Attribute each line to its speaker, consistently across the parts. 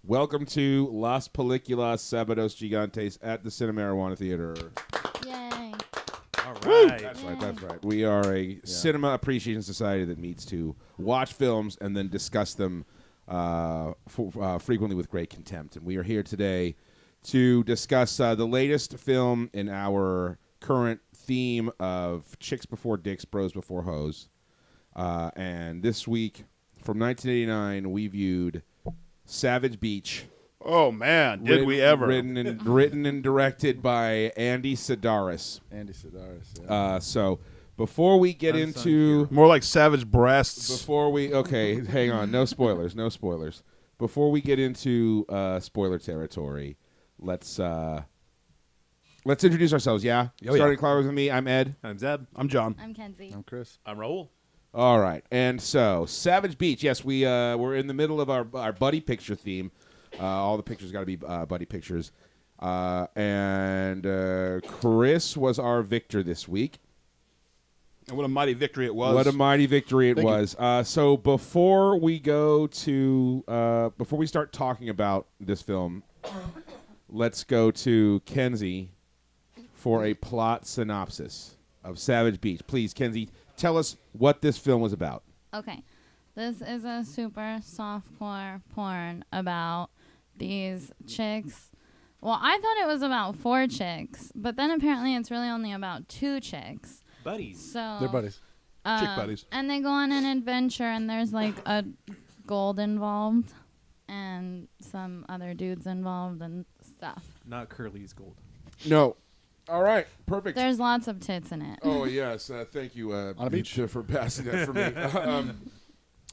Speaker 1: Welcome to Las Películas Sábados Gigantes at the Cinemarijuana Theatre.
Speaker 2: Yay.
Speaker 3: All right.
Speaker 1: That's right, that's right. We are a cinema appreciation society that meets to watch films and then discuss them frequently with great contempt. And we are here today to discuss the latest film in our current theme of chicks before dicks, bros before hoes. And this week, from 1989, we viewed Savage Beach.
Speaker 3: Oh, man. Did we ever?
Speaker 1: Written and directed by Andy Sedaris.
Speaker 4: Andy Sedaris, yeah.
Speaker 1: So before we get into...
Speaker 3: More like savage breasts.
Speaker 1: Okay, hang on. No spoilers, no spoilers. Before we get into spoiler territory, let's introduce ourselves, yeah? Starting clockwise with me, I'm Ed.
Speaker 3: I'm Zeb. I'm John.
Speaker 2: I'm Kenzie.
Speaker 4: I'm Chris.
Speaker 5: I'm Raul.
Speaker 1: All right, and so Savage Beach. Yes, we're in the middle of our buddy picture theme. All the pictures got to be buddy pictures, and Chris was our victor this week.
Speaker 3: And what a mighty victory it was.
Speaker 1: What a mighty victory it
Speaker 3: Thank
Speaker 1: was. So before we start talking about this film, let's go to Kenzie for a plot synopsis of Savage Beach. Please, Kenzie, tell us what this film was about.
Speaker 2: Okay. This is a super softcore porn about these chicks. Well, I thought it was about 4 chicks, but then apparently it's really only about 2 chicks.
Speaker 5: Buddies.
Speaker 2: So
Speaker 4: They're buddies.
Speaker 3: Chick buddies.
Speaker 2: And they go on an adventure, and there's like a gold involved and some other dudes involved and stuff.
Speaker 5: Not Curly's gold.
Speaker 1: No. All right. Perfect.
Speaker 2: There's lots of tits in it.
Speaker 1: Oh, yes. Thank you,
Speaker 4: On a beach.
Speaker 1: for passing that for me.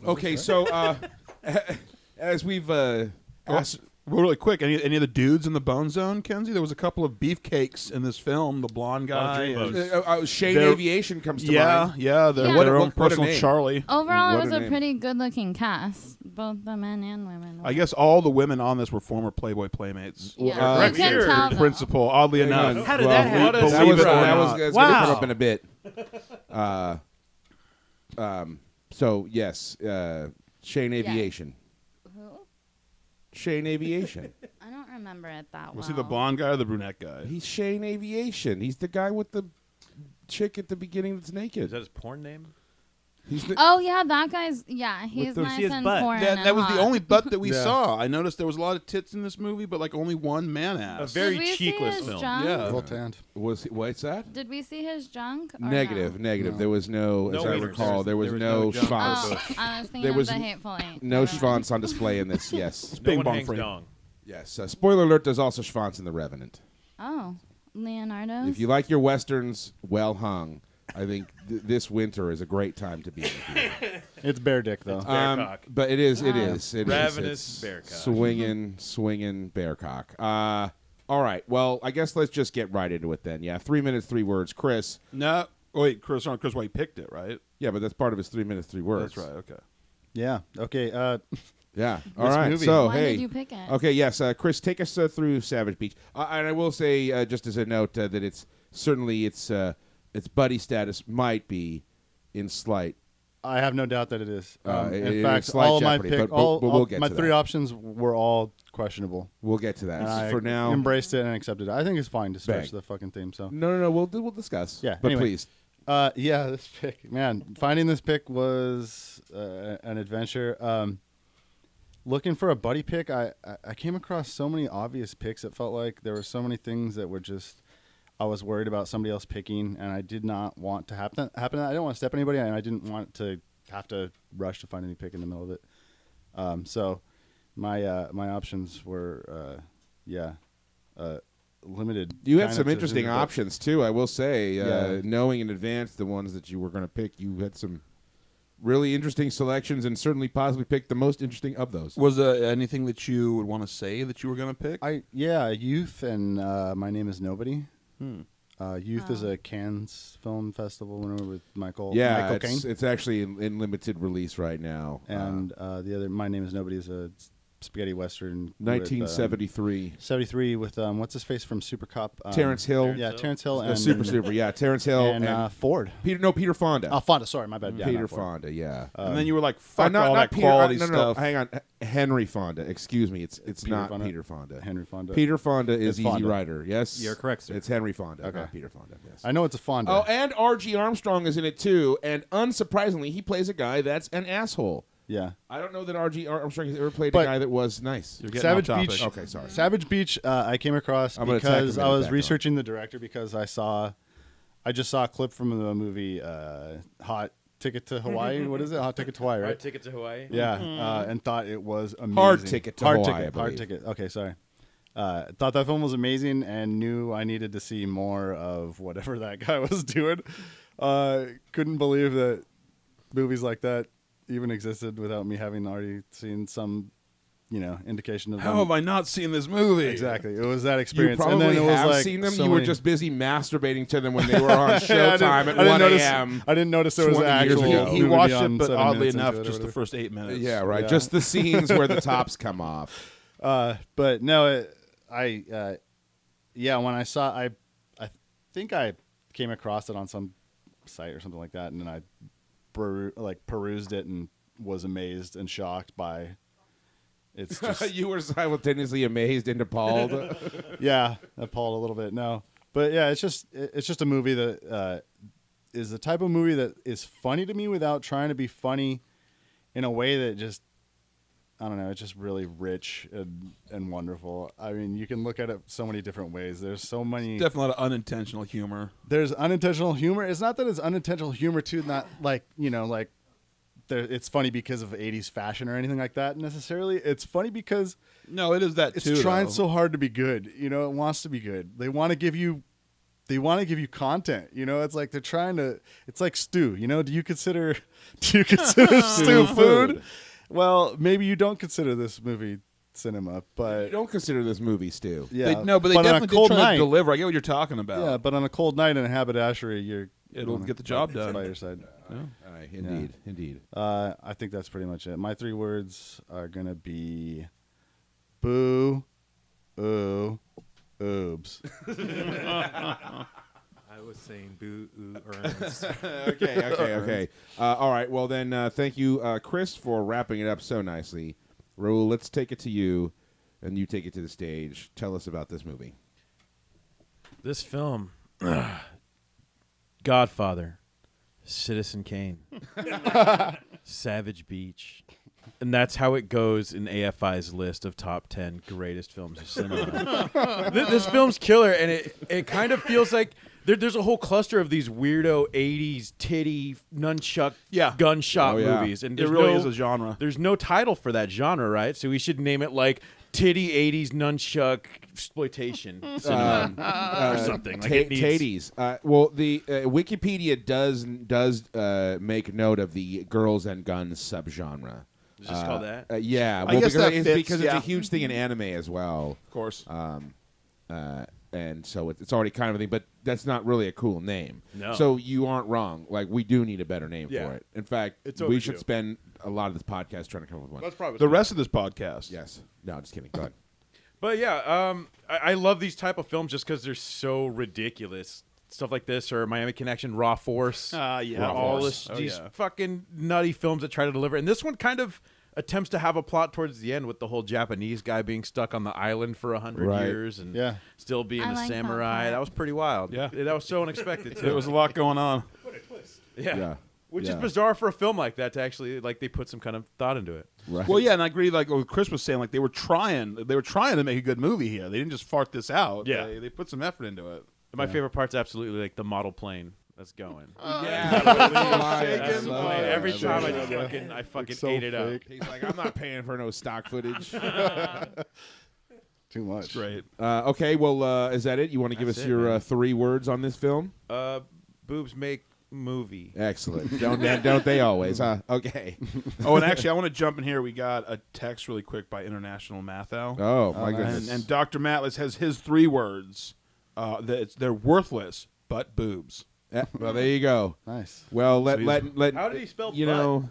Speaker 1: Okay, so as we've asked...
Speaker 3: Really quick, any of the dudes in the Bone Zone, Kenzie? There was a couple of beefcakes in this film. The blonde guy.
Speaker 1: Shane Aviation comes to mind.
Speaker 3: Yeah. They're
Speaker 2: Yeah.
Speaker 3: their own
Speaker 1: What a
Speaker 3: personal
Speaker 1: name.
Speaker 3: Charlie.
Speaker 2: Overall,
Speaker 1: What
Speaker 2: it was
Speaker 1: a
Speaker 2: a
Speaker 1: name.
Speaker 2: pretty good-looking cast, both the men and women.
Speaker 3: I guess all the women on this were former Playboy Playmates.
Speaker 2: Yeah, you can tell. though.
Speaker 3: Principal, oddly
Speaker 1: Hang on.
Speaker 3: enough.
Speaker 5: How did that happen?
Speaker 1: That
Speaker 3: Believe
Speaker 1: was
Speaker 3: it or
Speaker 1: that's
Speaker 3: not.
Speaker 1: going to
Speaker 5: Wow.
Speaker 1: come up in a bit. So, yes, Shane Aviation.
Speaker 2: Who?
Speaker 1: Shane Aviation.
Speaker 2: I don't remember it that well.
Speaker 3: Was he the blonde guy or the brunette guy?
Speaker 1: He's Shane Aviation. He's the guy with the chick at the beginning that's
Speaker 5: Is
Speaker 1: naked.
Speaker 5: that his porn name?
Speaker 1: He's the...
Speaker 2: Oh, yeah, that guy's... Yeah, he's
Speaker 1: the-
Speaker 2: nice
Speaker 5: see his
Speaker 2: and
Speaker 5: butt.
Speaker 2: foreign
Speaker 3: That
Speaker 2: and
Speaker 3: was the
Speaker 2: hot.
Speaker 3: only butt that we
Speaker 4: Yeah.
Speaker 3: saw. I noticed there was a lot of tits in this movie, but like only one man
Speaker 5: A
Speaker 3: ass.
Speaker 5: very
Speaker 2: Did we see
Speaker 5: cheekless
Speaker 2: his
Speaker 5: film.
Speaker 2: junk?
Speaker 3: Yeah.
Speaker 4: Well tanned.
Speaker 1: What's that?
Speaker 2: Did we see his junk? Or
Speaker 1: Negative.
Speaker 4: No.
Speaker 1: There was no,
Speaker 5: No
Speaker 1: as I
Speaker 5: wieners.
Speaker 1: recall, there was no
Speaker 5: junk.
Speaker 1: schwanz.
Speaker 2: Oh, I was thinking
Speaker 1: There
Speaker 2: of
Speaker 1: was
Speaker 2: the Hateful Eight.
Speaker 1: No
Speaker 2: Never mind.
Speaker 1: schwanz on display in this, yes.
Speaker 5: No
Speaker 3: Bing
Speaker 5: one
Speaker 3: bong
Speaker 5: hangs
Speaker 3: frame.
Speaker 5: dong.
Speaker 1: Yes. Spoiler alert, there's also schwanz in The Revenant.
Speaker 2: Oh, Leonardo.
Speaker 1: If you like your westerns well hung, I think this winter is a great time to be in the theater.
Speaker 4: It's bear dick, though.
Speaker 5: Bear cock.
Speaker 1: But it is.
Speaker 5: Ravenous
Speaker 1: It's
Speaker 5: bear cock.
Speaker 1: Swinging bear cock. All right. Well, I guess let's just get right into it then. Yeah, 3 minutes, 3 words. Chris.
Speaker 3: No, wait, Chris why he picked it, right?
Speaker 1: Yeah, but that's part of his 3 minutes, 3 words.
Speaker 3: That's right. Okay.
Speaker 4: Yeah. Okay.
Speaker 1: Yeah. All
Speaker 4: This
Speaker 1: right.
Speaker 4: movie.
Speaker 1: So
Speaker 2: Why
Speaker 1: hey.
Speaker 2: did you pick it?
Speaker 1: Okay. Yes. Chris, take us through Savage Beach. And I will say, just as a note, that it's certainly its buddy status might be in slight.
Speaker 4: I have no doubt that it is.
Speaker 1: in
Speaker 4: In fact,
Speaker 1: slight
Speaker 4: all of my
Speaker 1: jeopardy,
Speaker 4: pick,
Speaker 1: but we'll get
Speaker 4: my
Speaker 1: to
Speaker 4: 3
Speaker 1: that.
Speaker 4: options were all questionable.
Speaker 1: We'll get to that.
Speaker 4: And I
Speaker 1: For now,
Speaker 4: embraced it and accepted it. I think it's fine to stretch
Speaker 1: Bang.
Speaker 4: the fucking theme. So
Speaker 1: no. We'll discuss.
Speaker 4: Yeah,
Speaker 1: But
Speaker 4: anyway.
Speaker 1: please.
Speaker 4: yeah, this pick, man, finding this pick was an adventure. Looking for a buddy pick, I came across so many obvious picks. It felt like there were so many things that were just I was worried about somebody else picking, and I did not want to happen. I didn't want to step anybody, and I didn't want to have to rush to find any pick in the middle of it. So my my options were limited.
Speaker 1: You had
Speaker 4: kind
Speaker 1: some
Speaker 4: of to
Speaker 1: interesting
Speaker 4: who to pick.
Speaker 1: options too. I will say,
Speaker 4: Yeah.
Speaker 1: knowing in advance the ones that you were going to pick, you had some really interesting selections, and certainly possibly picked the most interesting of those.
Speaker 3: Was there anything that you would want to say that you were going to pick?
Speaker 4: Youth and My Name Is Nobody. Youth is
Speaker 2: Oh.
Speaker 4: a Cannes Film Festival winner with Michael
Speaker 1: Yeah,
Speaker 4: Caine.
Speaker 1: it's actually in limited release right now.
Speaker 4: And the other, My Name Is Nobody, is a spaghetti western.
Speaker 1: 1973.
Speaker 4: 73 with what's his face from Super Cop?
Speaker 1: Terrence Hill.
Speaker 4: Yeah, Terrence Hill and
Speaker 1: Super. Yeah, Terrence Hill
Speaker 4: and Ford.
Speaker 1: Peter Fonda.
Speaker 4: Oh, Fonda. Sorry, my bad. Yeah,
Speaker 1: Peter
Speaker 4: not Ford.
Speaker 1: Fonda. Yeah.
Speaker 3: And then you were like, fuck
Speaker 1: not
Speaker 3: all that
Speaker 1: Peter,
Speaker 3: quality
Speaker 1: no,
Speaker 3: stuff.
Speaker 1: Hang on, Henry Fonda. Excuse me, it's
Speaker 4: Peter
Speaker 1: not
Speaker 4: Fonda?
Speaker 1: Peter Fonda.
Speaker 4: Henry Fonda.
Speaker 1: Peter Fonda is
Speaker 4: It's
Speaker 1: Easy
Speaker 4: Fonda.
Speaker 1: Rider. Yes,
Speaker 5: You're correct, sir.
Speaker 1: It's Henry Fonda,
Speaker 4: Okay.
Speaker 1: not Peter Fonda. Yes.
Speaker 4: I know it's a Fonda.
Speaker 1: Oh, and R.G. Armstrong is in it too, and unsurprisingly, he plays a guy that's an asshole.
Speaker 4: Yeah.
Speaker 1: I don't know that R.G. Armstrong has ever played a
Speaker 4: But-
Speaker 1: guy that was nice.
Speaker 3: You're getting
Speaker 4: Savage
Speaker 3: off topic.
Speaker 4: Beach.
Speaker 1: Okay, sorry.
Speaker 4: Savage Beach. I came across
Speaker 1: I'm gonna tack a
Speaker 4: because I
Speaker 1: minute
Speaker 4: was
Speaker 1: back
Speaker 4: researching the director because I just saw a clip from the movie Hot Ticket to Hawaii. What is it? Hot Ticket to Hawaii, right?
Speaker 5: Right, ticket to Hawaii.
Speaker 4: Yeah, and thought it was amazing.
Speaker 1: Hard Ticket to
Speaker 4: Hard
Speaker 1: Hawaii, I
Speaker 4: Ticket.
Speaker 1: believe.
Speaker 4: Hard Ticket. Okay, sorry. Thought that film was amazing and knew I needed to see more of whatever that guy was doing. Couldn't believe that movies like that even existed without me having already seen some, indication of
Speaker 3: How
Speaker 4: them.
Speaker 3: have I not seen this movie?
Speaker 4: Exactly. It was that
Speaker 1: You
Speaker 4: experience.
Speaker 1: probably
Speaker 4: and then it was
Speaker 1: have
Speaker 4: like
Speaker 1: seen them.
Speaker 4: so
Speaker 1: You were
Speaker 4: many-
Speaker 1: just busy masturbating to them when they were on
Speaker 4: Yeah,
Speaker 1: Showtime
Speaker 4: I
Speaker 1: at
Speaker 4: didn't
Speaker 1: 1
Speaker 4: notice-
Speaker 1: a.m.
Speaker 4: I didn't notice there was an
Speaker 1: 20 years
Speaker 4: actual.
Speaker 1: ago.
Speaker 3: He
Speaker 4: movie
Speaker 3: watched
Speaker 4: on
Speaker 3: it, but
Speaker 4: 7
Speaker 3: oddly
Speaker 4: minutes
Speaker 3: enough,
Speaker 4: into it or
Speaker 3: just the
Speaker 4: whatever.
Speaker 3: first 8 minutes.
Speaker 1: Yeah, right.
Speaker 4: Yeah.
Speaker 1: Just the scenes where the tops come off.
Speaker 4: But no, when I saw, I think I came across it on some site or something like that, and then I perused it and was amazed and shocked by. It's just
Speaker 1: You were simultaneously amazed and appalled.
Speaker 4: appalled a little bit. No, but yeah, it's just a movie that is the type of movie that is funny to me without trying to be funny in a way that just. I don't know. It's just really rich and wonderful. I mean, you can look at it so many different ways. There's so many.
Speaker 3: Definitely a lot of unintentional humor.
Speaker 4: There's unintentional humor. It's not that it's unintentional humor too. Not like it's funny because of 80s fashion or anything like that necessarily. It's funny because
Speaker 3: No, it is that
Speaker 4: it's
Speaker 3: too.
Speaker 4: trying
Speaker 3: though.
Speaker 4: so hard to be good. It wants to be good. They want to give you. They want to give you content. It's like they're trying to. It's like stew. Do you consider stew food? Well, maybe you don't consider this movie cinema, but
Speaker 1: You don't consider this movie, Stu.
Speaker 4: yeah,
Speaker 3: But they
Speaker 4: on a
Speaker 3: definitely did
Speaker 4: cold
Speaker 3: try
Speaker 4: night,
Speaker 3: to deliver. I get what you're talking about.
Speaker 4: yeah, but on a cold night in a haberdashery,
Speaker 3: It'll
Speaker 4: gonna
Speaker 3: get the job
Speaker 4: by
Speaker 3: done.
Speaker 4: your side.
Speaker 1: Indeed.
Speaker 4: I think that's pretty much it. My 3 words are gonna be boo, ooh, oobs.
Speaker 5: I was saying boo, ooh, Ernst.
Speaker 1: Okay. All right. Well, then, thank you, Chris, for wrapping it up so nicely. Raul, let's take it to you, and you take it to the stage. Tell us about this movie.
Speaker 5: This film, Godfather, Citizen Kane, Savage Beach. And that's how it goes in AFI's list of top 10 greatest films of cinema. This film's killer, and it kind of feels like there's a whole cluster of these weirdo 80s titty nunchuck gunshot movies. And
Speaker 3: It
Speaker 5: there's
Speaker 3: really
Speaker 5: no-
Speaker 3: is a genre.
Speaker 5: There's no title for that genre, right? So we should name it like Titty 80s Nunchuck Exploitation Cinema or something. Like it needs-
Speaker 1: Taties. Well, the Wikipedia does make note of the girls and guns subgenre.
Speaker 5: It's just called that?
Speaker 1: Yeah,
Speaker 3: I
Speaker 1: well,
Speaker 3: guess
Speaker 1: because
Speaker 3: that
Speaker 1: it's
Speaker 3: fits,
Speaker 1: because it's a
Speaker 3: yeah.
Speaker 1: huge thing in anime as well.
Speaker 3: Of course.
Speaker 1: And so it's already kind of a thing, but that's not really a cool name.
Speaker 5: No.
Speaker 1: So you aren't wrong. Like, we do need a better name
Speaker 5: Yeah.
Speaker 1: for it. In fact,
Speaker 5: It's
Speaker 1: we
Speaker 5: overdue.
Speaker 1: should spend a lot of this podcast trying to come up with one.
Speaker 5: probably
Speaker 3: The rest of this podcast.
Speaker 1: Yes. No, just kidding. Go ahead.
Speaker 5: But yeah, I love these type of films just because they're so ridiculous. Stuff like this or Miami Connection, Raw Force.
Speaker 3: Yeah.
Speaker 5: all
Speaker 3: Force.
Speaker 5: these fucking nutty films that try to deliver. And this one kind of attempts to have a plot towards the end with the whole Japanese guy being stuck on the island for 100
Speaker 1: Right.
Speaker 5: years and
Speaker 4: Yeah.
Speaker 5: still being
Speaker 2: I
Speaker 5: a
Speaker 2: like that
Speaker 5: samurai.
Speaker 2: part.
Speaker 5: That was pretty wild.
Speaker 3: Yeah.
Speaker 5: That was so unexpected too.
Speaker 3: There was a lot going on.
Speaker 1: Yeah.
Speaker 5: Which is
Speaker 1: Yeah.
Speaker 5: bizarre for a film like that to actually like they put some kind of thought into it.
Speaker 1: Right.
Speaker 3: Well, yeah, and I agree. Like what Chris was saying, like they were trying to make a good movie here. They didn't just fart this out.
Speaker 5: Yeah.
Speaker 3: they put some effort into it.
Speaker 5: My favorite part's absolutely like the model plane that's going.
Speaker 1: Yeah.
Speaker 5: Every time I fucking
Speaker 4: so
Speaker 5: ate it up.
Speaker 4: fake.
Speaker 1: He's like, I'm not paying for no stock footage.
Speaker 4: Too much.
Speaker 3: Great.
Speaker 1: Okay, well, is that it? You want to give
Speaker 5: That's
Speaker 1: us
Speaker 5: it,
Speaker 1: your
Speaker 5: man.
Speaker 1: 3 words on this film?
Speaker 5: Boobs make movie.
Speaker 1: Excellent. Don't they always, huh? Okay.
Speaker 3: Oh, and actually, I want to jump in here. We got a text really quick by International Mathow.
Speaker 1: Oh, my goodness.
Speaker 3: And Dr. Matlis has his 3 words. They're worthless, but boobs.
Speaker 1: Well, there you go.
Speaker 4: Nice.
Speaker 1: Well,
Speaker 3: So
Speaker 1: let
Speaker 5: How did he spell
Speaker 1: you
Speaker 5: butt?
Speaker 1: know.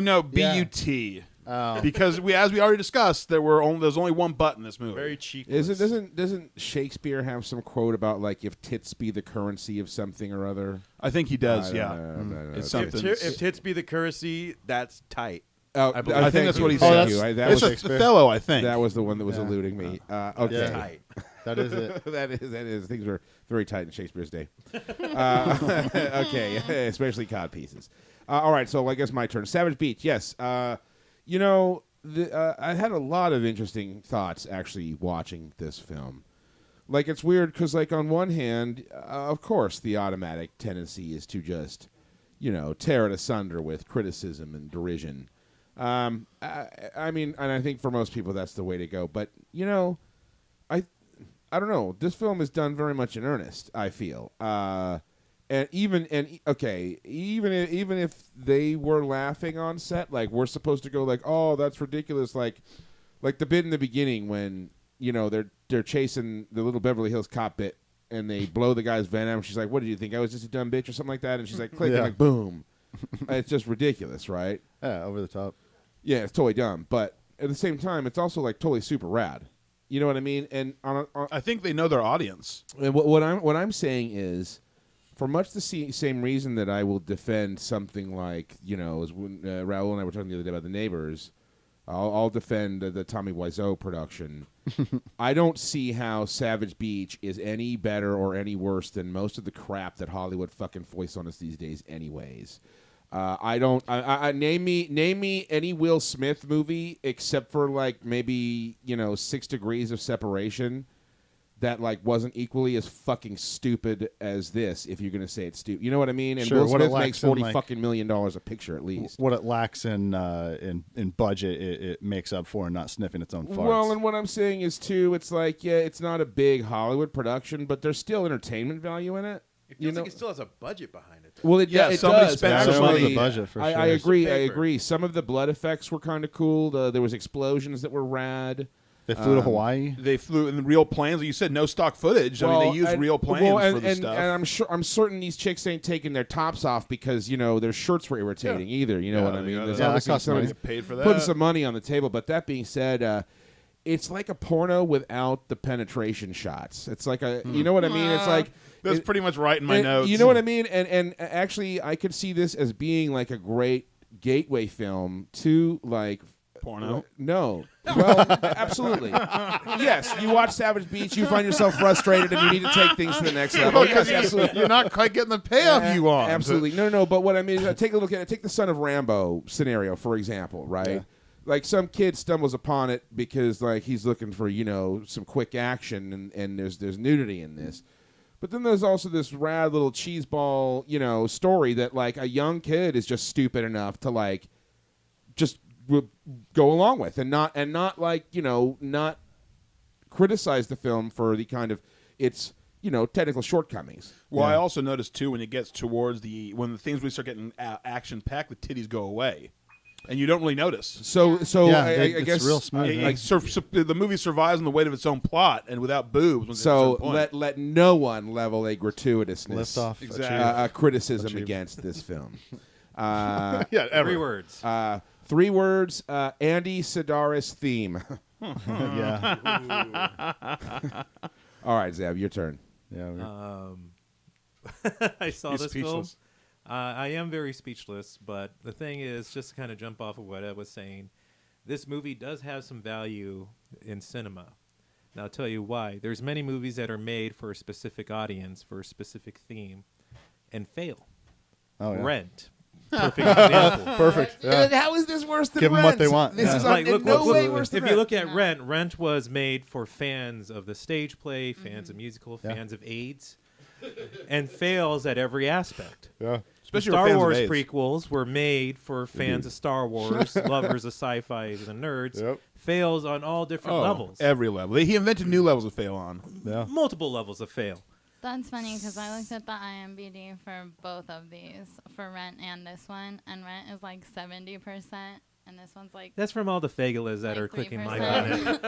Speaker 3: No,
Speaker 4: Yeah.
Speaker 3: B-U-T. Because as we already discussed, there's only one butt in this movie.
Speaker 5: Very cheap.
Speaker 1: Doesn't Shakespeare have some quote about like if tits be the currency of something or other?
Speaker 3: I think he does.
Speaker 1: It's
Speaker 3: something.
Speaker 5: If tits be the currency, that's tight.
Speaker 1: Oh,
Speaker 3: I think that's what he
Speaker 1: Thank
Speaker 3: said.
Speaker 1: you. That
Speaker 3: It's
Speaker 1: was
Speaker 3: Othello, I think.
Speaker 1: that was the one that was eluding me. Okay.
Speaker 4: Yeah.
Speaker 5: Tight.
Speaker 4: That is it.
Speaker 1: that is. Things were very tight in Shakespeare's day. Okay, especially cod pieces. All right, so I guess my turn. Savage Beach, yes. I had a lot of interesting thoughts actually watching this film. Like, it's weird because, like, on one hand, of course, the automatic tendency is to just, tear it asunder with criticism and derision. I mean, and I think for most people that's the way to go. But, I don't know. This film is done very much in earnest, I feel. Even if they were laughing on set, like we're supposed to go like, oh, that's ridiculous. Like the bit in the beginning when they're chasing the little Beverly Hills Cop bit and they blow the guy's venom. She's like, what did you think? I was just a dumb bitch or something like that. And she's like, click, and like boom. It's just ridiculous, right?
Speaker 4: Yeah, over the top.
Speaker 1: Yeah, it's totally dumb. But at the same time, it's also like totally super rad. You know what I mean? And
Speaker 3: I think they know their audience.
Speaker 1: And what I'm saying is, for much the same reason that I will defend something like as when Raul and I were talking the other day about The Neighbors, I'll defend the Tommy Wiseau production. I don't see how Savage Beach is any better or any worse than most of the crap that Hollywood fucking foists on us these days, anyways. I don't. Name me any Will Smith movie except for like maybe 6 Degrees of Separation that like wasn't equally as fucking stupid as this. If you're gonna say it's stupid, you know what I mean. And
Speaker 4: sure,
Speaker 1: Will Smith makes $40
Speaker 4: like,
Speaker 1: fucking million a picture at least.
Speaker 4: What it lacks in budget, it makes up for, and not sniffing its own farts.
Speaker 1: Well, and what I'm saying is too, it's like it's not a big Hollywood production, but there's still entertainment value in it.
Speaker 5: It feels like it still has a budget behind it.
Speaker 1: Well, it
Speaker 3: somebody
Speaker 1: does.
Speaker 3: spent
Speaker 1: Actually,
Speaker 3: some money.
Speaker 4: The budget for
Speaker 1: I
Speaker 4: sure.
Speaker 1: agree. I agree. Some of the blood effects were kind of cool. There was explosions that were rad.
Speaker 4: They flew to Hawaii.
Speaker 3: They flew in real planes. You said no stock footage. I mean, they used real planes for the stuff.
Speaker 1: And I'm certain these chicks ain't taking their tops off because their shirts were irritating either. You know what I mean? There's obviously somebody
Speaker 3: paid for that.
Speaker 1: putting some money on the table. But that being said, it's like a porno without the penetration shots. It's like you know what I mean? It's like.
Speaker 3: That's pretty much right in my notes.
Speaker 1: You know what I mean? And actually, I could see this as being like a great gateway film to like
Speaker 3: porno.
Speaker 1: No, well, absolutely. Yes, you watch Savage Beach, you find yourself frustrated, and you need to take things to the next level. Yes, absolutely.
Speaker 3: You're not quite getting the payoff you want.
Speaker 1: Absolutely, no. But what I mean is, take a look at it. Take the Son of Rambo scenario, for example, right? Yeah. Like some kid stumbles upon it because like he's looking for some quick action, and there's nudity in this. But then there's also this rad little cheeseball, story that like a young kid is just stupid enough to like just go along with and not like not criticize the film for the kind of its technical shortcomings.
Speaker 3: Well, I also noticed too when it gets towards when the things really start getting action packed, the titties go away. And you don't really notice.
Speaker 1: So
Speaker 4: yeah,
Speaker 1: I guess
Speaker 4: it's real smooth.
Speaker 3: The movie survives on the weight of its own plot and without boobs.
Speaker 1: So let no one level a gratuitousness,
Speaker 4: lift off,
Speaker 1: a criticism against this film.
Speaker 3: Ever.
Speaker 5: 3 words.
Speaker 1: 3 words. Andy Sedaris theme.
Speaker 4: Yeah.
Speaker 1: All right, Zab, your turn.
Speaker 4: Yeah.
Speaker 5: I saw this film.
Speaker 3: Speechless.
Speaker 5: I am very speechless, but the thing is, just to kind of jump off of what Ed was saying, this movie does have some value in cinema. And I'll tell you why. There's many movies that are made for a specific audience, for a specific theme, and fail.
Speaker 4: Oh, yeah.
Speaker 5: Rent. Perfect example.
Speaker 4: Perfect. Yeah.
Speaker 1: How is this worse than
Speaker 4: Give them
Speaker 1: Rent?
Speaker 4: what they want.
Speaker 1: This is
Speaker 5: Like,
Speaker 1: in no way worse than
Speaker 5: if
Speaker 1: Rent.
Speaker 5: you look at Rent was made for fans of the stage play, fans of musical, fans of AIDS, and fails at every aspect.
Speaker 4: Yeah.
Speaker 3: Especially
Speaker 5: Star
Speaker 3: fans of
Speaker 5: Wars
Speaker 3: AIDS.
Speaker 5: prequels were made for fans of Star Wars, lovers of sci-fi and nerds.
Speaker 4: Yep.
Speaker 5: Fails on all different levels.
Speaker 3: Every level. He invented new levels of fail on.
Speaker 4: Yeah.
Speaker 5: Multiple levels of fail.
Speaker 2: That's funny because I looked at the IMDb for both of these, for Rent and this one, and Rent is like 70%, and this one's like...
Speaker 5: That's from all the fagulas that
Speaker 2: Like
Speaker 5: are clicking
Speaker 2: 3%.
Speaker 5: like on it.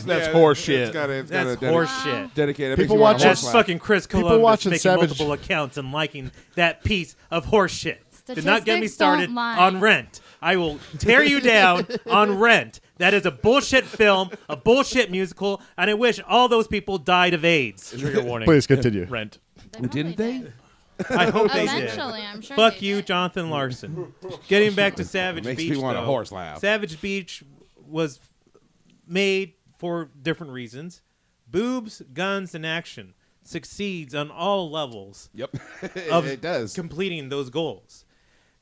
Speaker 3: That's horse shit.
Speaker 5: That's horse shit.
Speaker 1: Dedicated.
Speaker 4: People
Speaker 1: watch
Speaker 4: watch
Speaker 5: That's fucking Chris
Speaker 4: People
Speaker 5: Columbus
Speaker 4: watching
Speaker 5: making
Speaker 4: Savage-
Speaker 5: multiple accounts and liking that piece of horse shit. Did not get me
Speaker 2: Statistics
Speaker 5: started
Speaker 2: don't lie.
Speaker 5: on Rent.
Speaker 6: I will tear you down on Rent. That is a bullshit film, a bullshit musical, and I wish all those people died of AIDS.
Speaker 5: Trigger warning.
Speaker 4: Please continue.
Speaker 5: Rent.
Speaker 1: Didn't they?
Speaker 6: I hope they did.
Speaker 2: Eventually, I'm sure.
Speaker 6: Fuck
Speaker 2: they
Speaker 6: you,
Speaker 2: did.
Speaker 6: Jonathan Larson. Getting back to Savage
Speaker 1: Makes
Speaker 6: Beach,
Speaker 1: me want a
Speaker 6: though,
Speaker 1: horse laugh.
Speaker 6: Savage Beach was made for different reasons. Boobs, guns, and action succeeds on all levels
Speaker 1: Yep.
Speaker 6: of
Speaker 1: It does.
Speaker 6: completing those goals.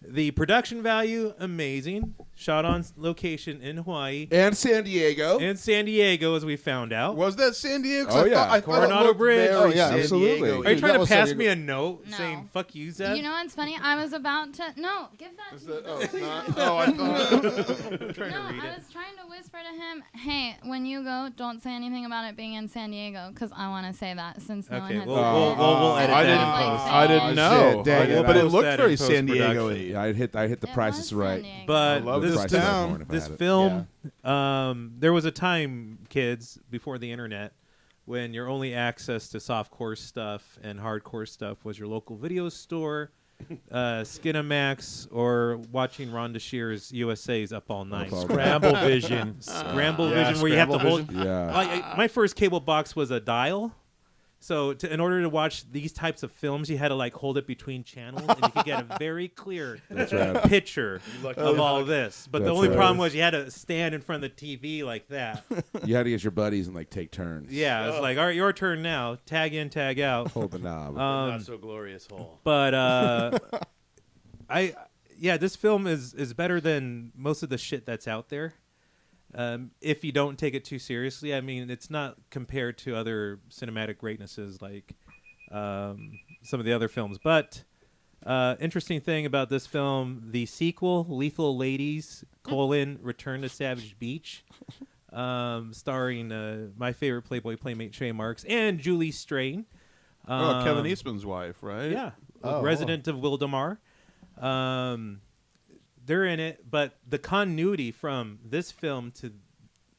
Speaker 6: The production value, amazing. Shot on location in Hawaii
Speaker 1: And San Diego.
Speaker 6: and San Diego, as we found out.
Speaker 3: Was that San Diego? 'Cause
Speaker 1: Oh,
Speaker 3: I
Speaker 1: yeah.
Speaker 3: thought it
Speaker 6: Coronado
Speaker 3: looked
Speaker 6: Bridge.
Speaker 3: very
Speaker 1: Oh, yeah,
Speaker 3: San
Speaker 1: absolutely.
Speaker 3: Diego-y.
Speaker 6: Are you
Speaker 1: Dude,
Speaker 6: trying
Speaker 1: that
Speaker 6: to
Speaker 1: was
Speaker 6: pass
Speaker 1: San
Speaker 6: me
Speaker 1: Diego.
Speaker 6: a note
Speaker 2: No.
Speaker 6: saying "fuck you, Zeb"?
Speaker 2: You know what's funny? I was about to give that.
Speaker 3: Is that- oh, it's not? Oh, I thought.
Speaker 2: No, I was trying to whisper to him, "Hey, when you go, don't say anything about it being in San Diego, because I want to say that since no
Speaker 6: Okay,
Speaker 2: one has
Speaker 6: we'll,
Speaker 2: said
Speaker 6: we'll,
Speaker 2: it."
Speaker 6: we'll, we'll edit
Speaker 3: I
Speaker 6: that
Speaker 3: didn't.
Speaker 6: in
Speaker 2: like
Speaker 6: post.
Speaker 2: saying-
Speaker 3: I didn't know.
Speaker 1: Shit, dang it.
Speaker 3: But it
Speaker 6: Post
Speaker 3: looked
Speaker 6: that
Speaker 3: very
Speaker 6: in
Speaker 3: San
Speaker 6: post-production.
Speaker 3: Diego-y.
Speaker 1: Yeah, I hit the
Speaker 2: It
Speaker 1: prices
Speaker 2: was San
Speaker 1: right.
Speaker 2: Diego.
Speaker 6: But
Speaker 3: love
Speaker 6: this,
Speaker 3: this
Speaker 6: this,
Speaker 3: town.
Speaker 6: this film, there was a time, kids, before the internet, when your only access to softcore stuff and hardcore stuff was your local video store, Skinamax, or watching Rhonda Shear's USA's Up All Night.
Speaker 1: Up All Night.
Speaker 5: Scramble Vision.
Speaker 6: Scramble
Speaker 3: Yeah,
Speaker 6: Vision, where you have to
Speaker 3: Scramble
Speaker 6: hold.
Speaker 3: Vision.
Speaker 1: Yeah.
Speaker 6: My first cable box was a dial. So in order to watch these types of films, you had to like hold it between channels, and you could get a very clear
Speaker 1: That's right.
Speaker 6: picture of all this. But the
Speaker 1: That's
Speaker 6: only
Speaker 1: right.
Speaker 6: problem was you had to stand in front of the TV like that.
Speaker 1: You had to get your buddies and like take turns.
Speaker 6: Yeah, it's like, all right, your turn now. Tag in, tag out.
Speaker 1: Hold the knob.
Speaker 5: Not so glorious hole.
Speaker 6: But this film is better than most of the shit that's out there. If you don't take it too seriously, I mean, it's not compared to other cinematic greatnesses like some of the other films. But interesting thing about this film, the sequel, Lethal Ladies: Return to Savage Beach, starring my favorite Playboy Playmate Trey Marks and Julie Strain.
Speaker 3: Kevin Eastman's wife, right?
Speaker 6: Yeah,
Speaker 4: Oh,
Speaker 6: resident of Wildemar. They're in it, but the continuity from this film to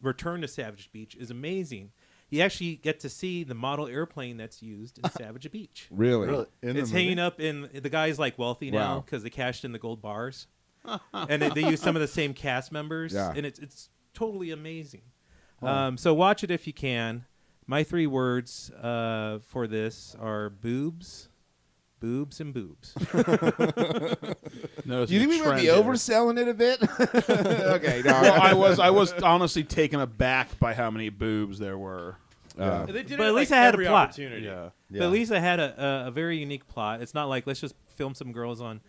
Speaker 6: Return to Savage Beach is amazing. You actually get to see the model airplane that's used in Savage Beach.
Speaker 1: Really?
Speaker 4: In the
Speaker 6: It's
Speaker 4: movie?
Speaker 6: hanging up in the guy's like wealthy now
Speaker 1: Wow.
Speaker 6: because they cashed in the gold bars, and they use some of the same cast members,
Speaker 1: Yeah.
Speaker 6: and it's totally amazing. So watch it if you can. My 3 words for this are boobs, boobs, and boobs.
Speaker 3: Notice
Speaker 1: You think
Speaker 3: the
Speaker 1: we might
Speaker 3: trend
Speaker 1: be
Speaker 3: here.
Speaker 1: overselling it a bit? Okay, no.
Speaker 3: Well, I was honestly taken aback by how many boobs there were.
Speaker 5: They did
Speaker 6: But
Speaker 5: it
Speaker 6: at least
Speaker 5: like
Speaker 6: I had a
Speaker 5: every
Speaker 6: plot.
Speaker 5: opportunity.
Speaker 3: Yeah.
Speaker 6: But at least I had a very unique plot. It's not like let's just film some girls on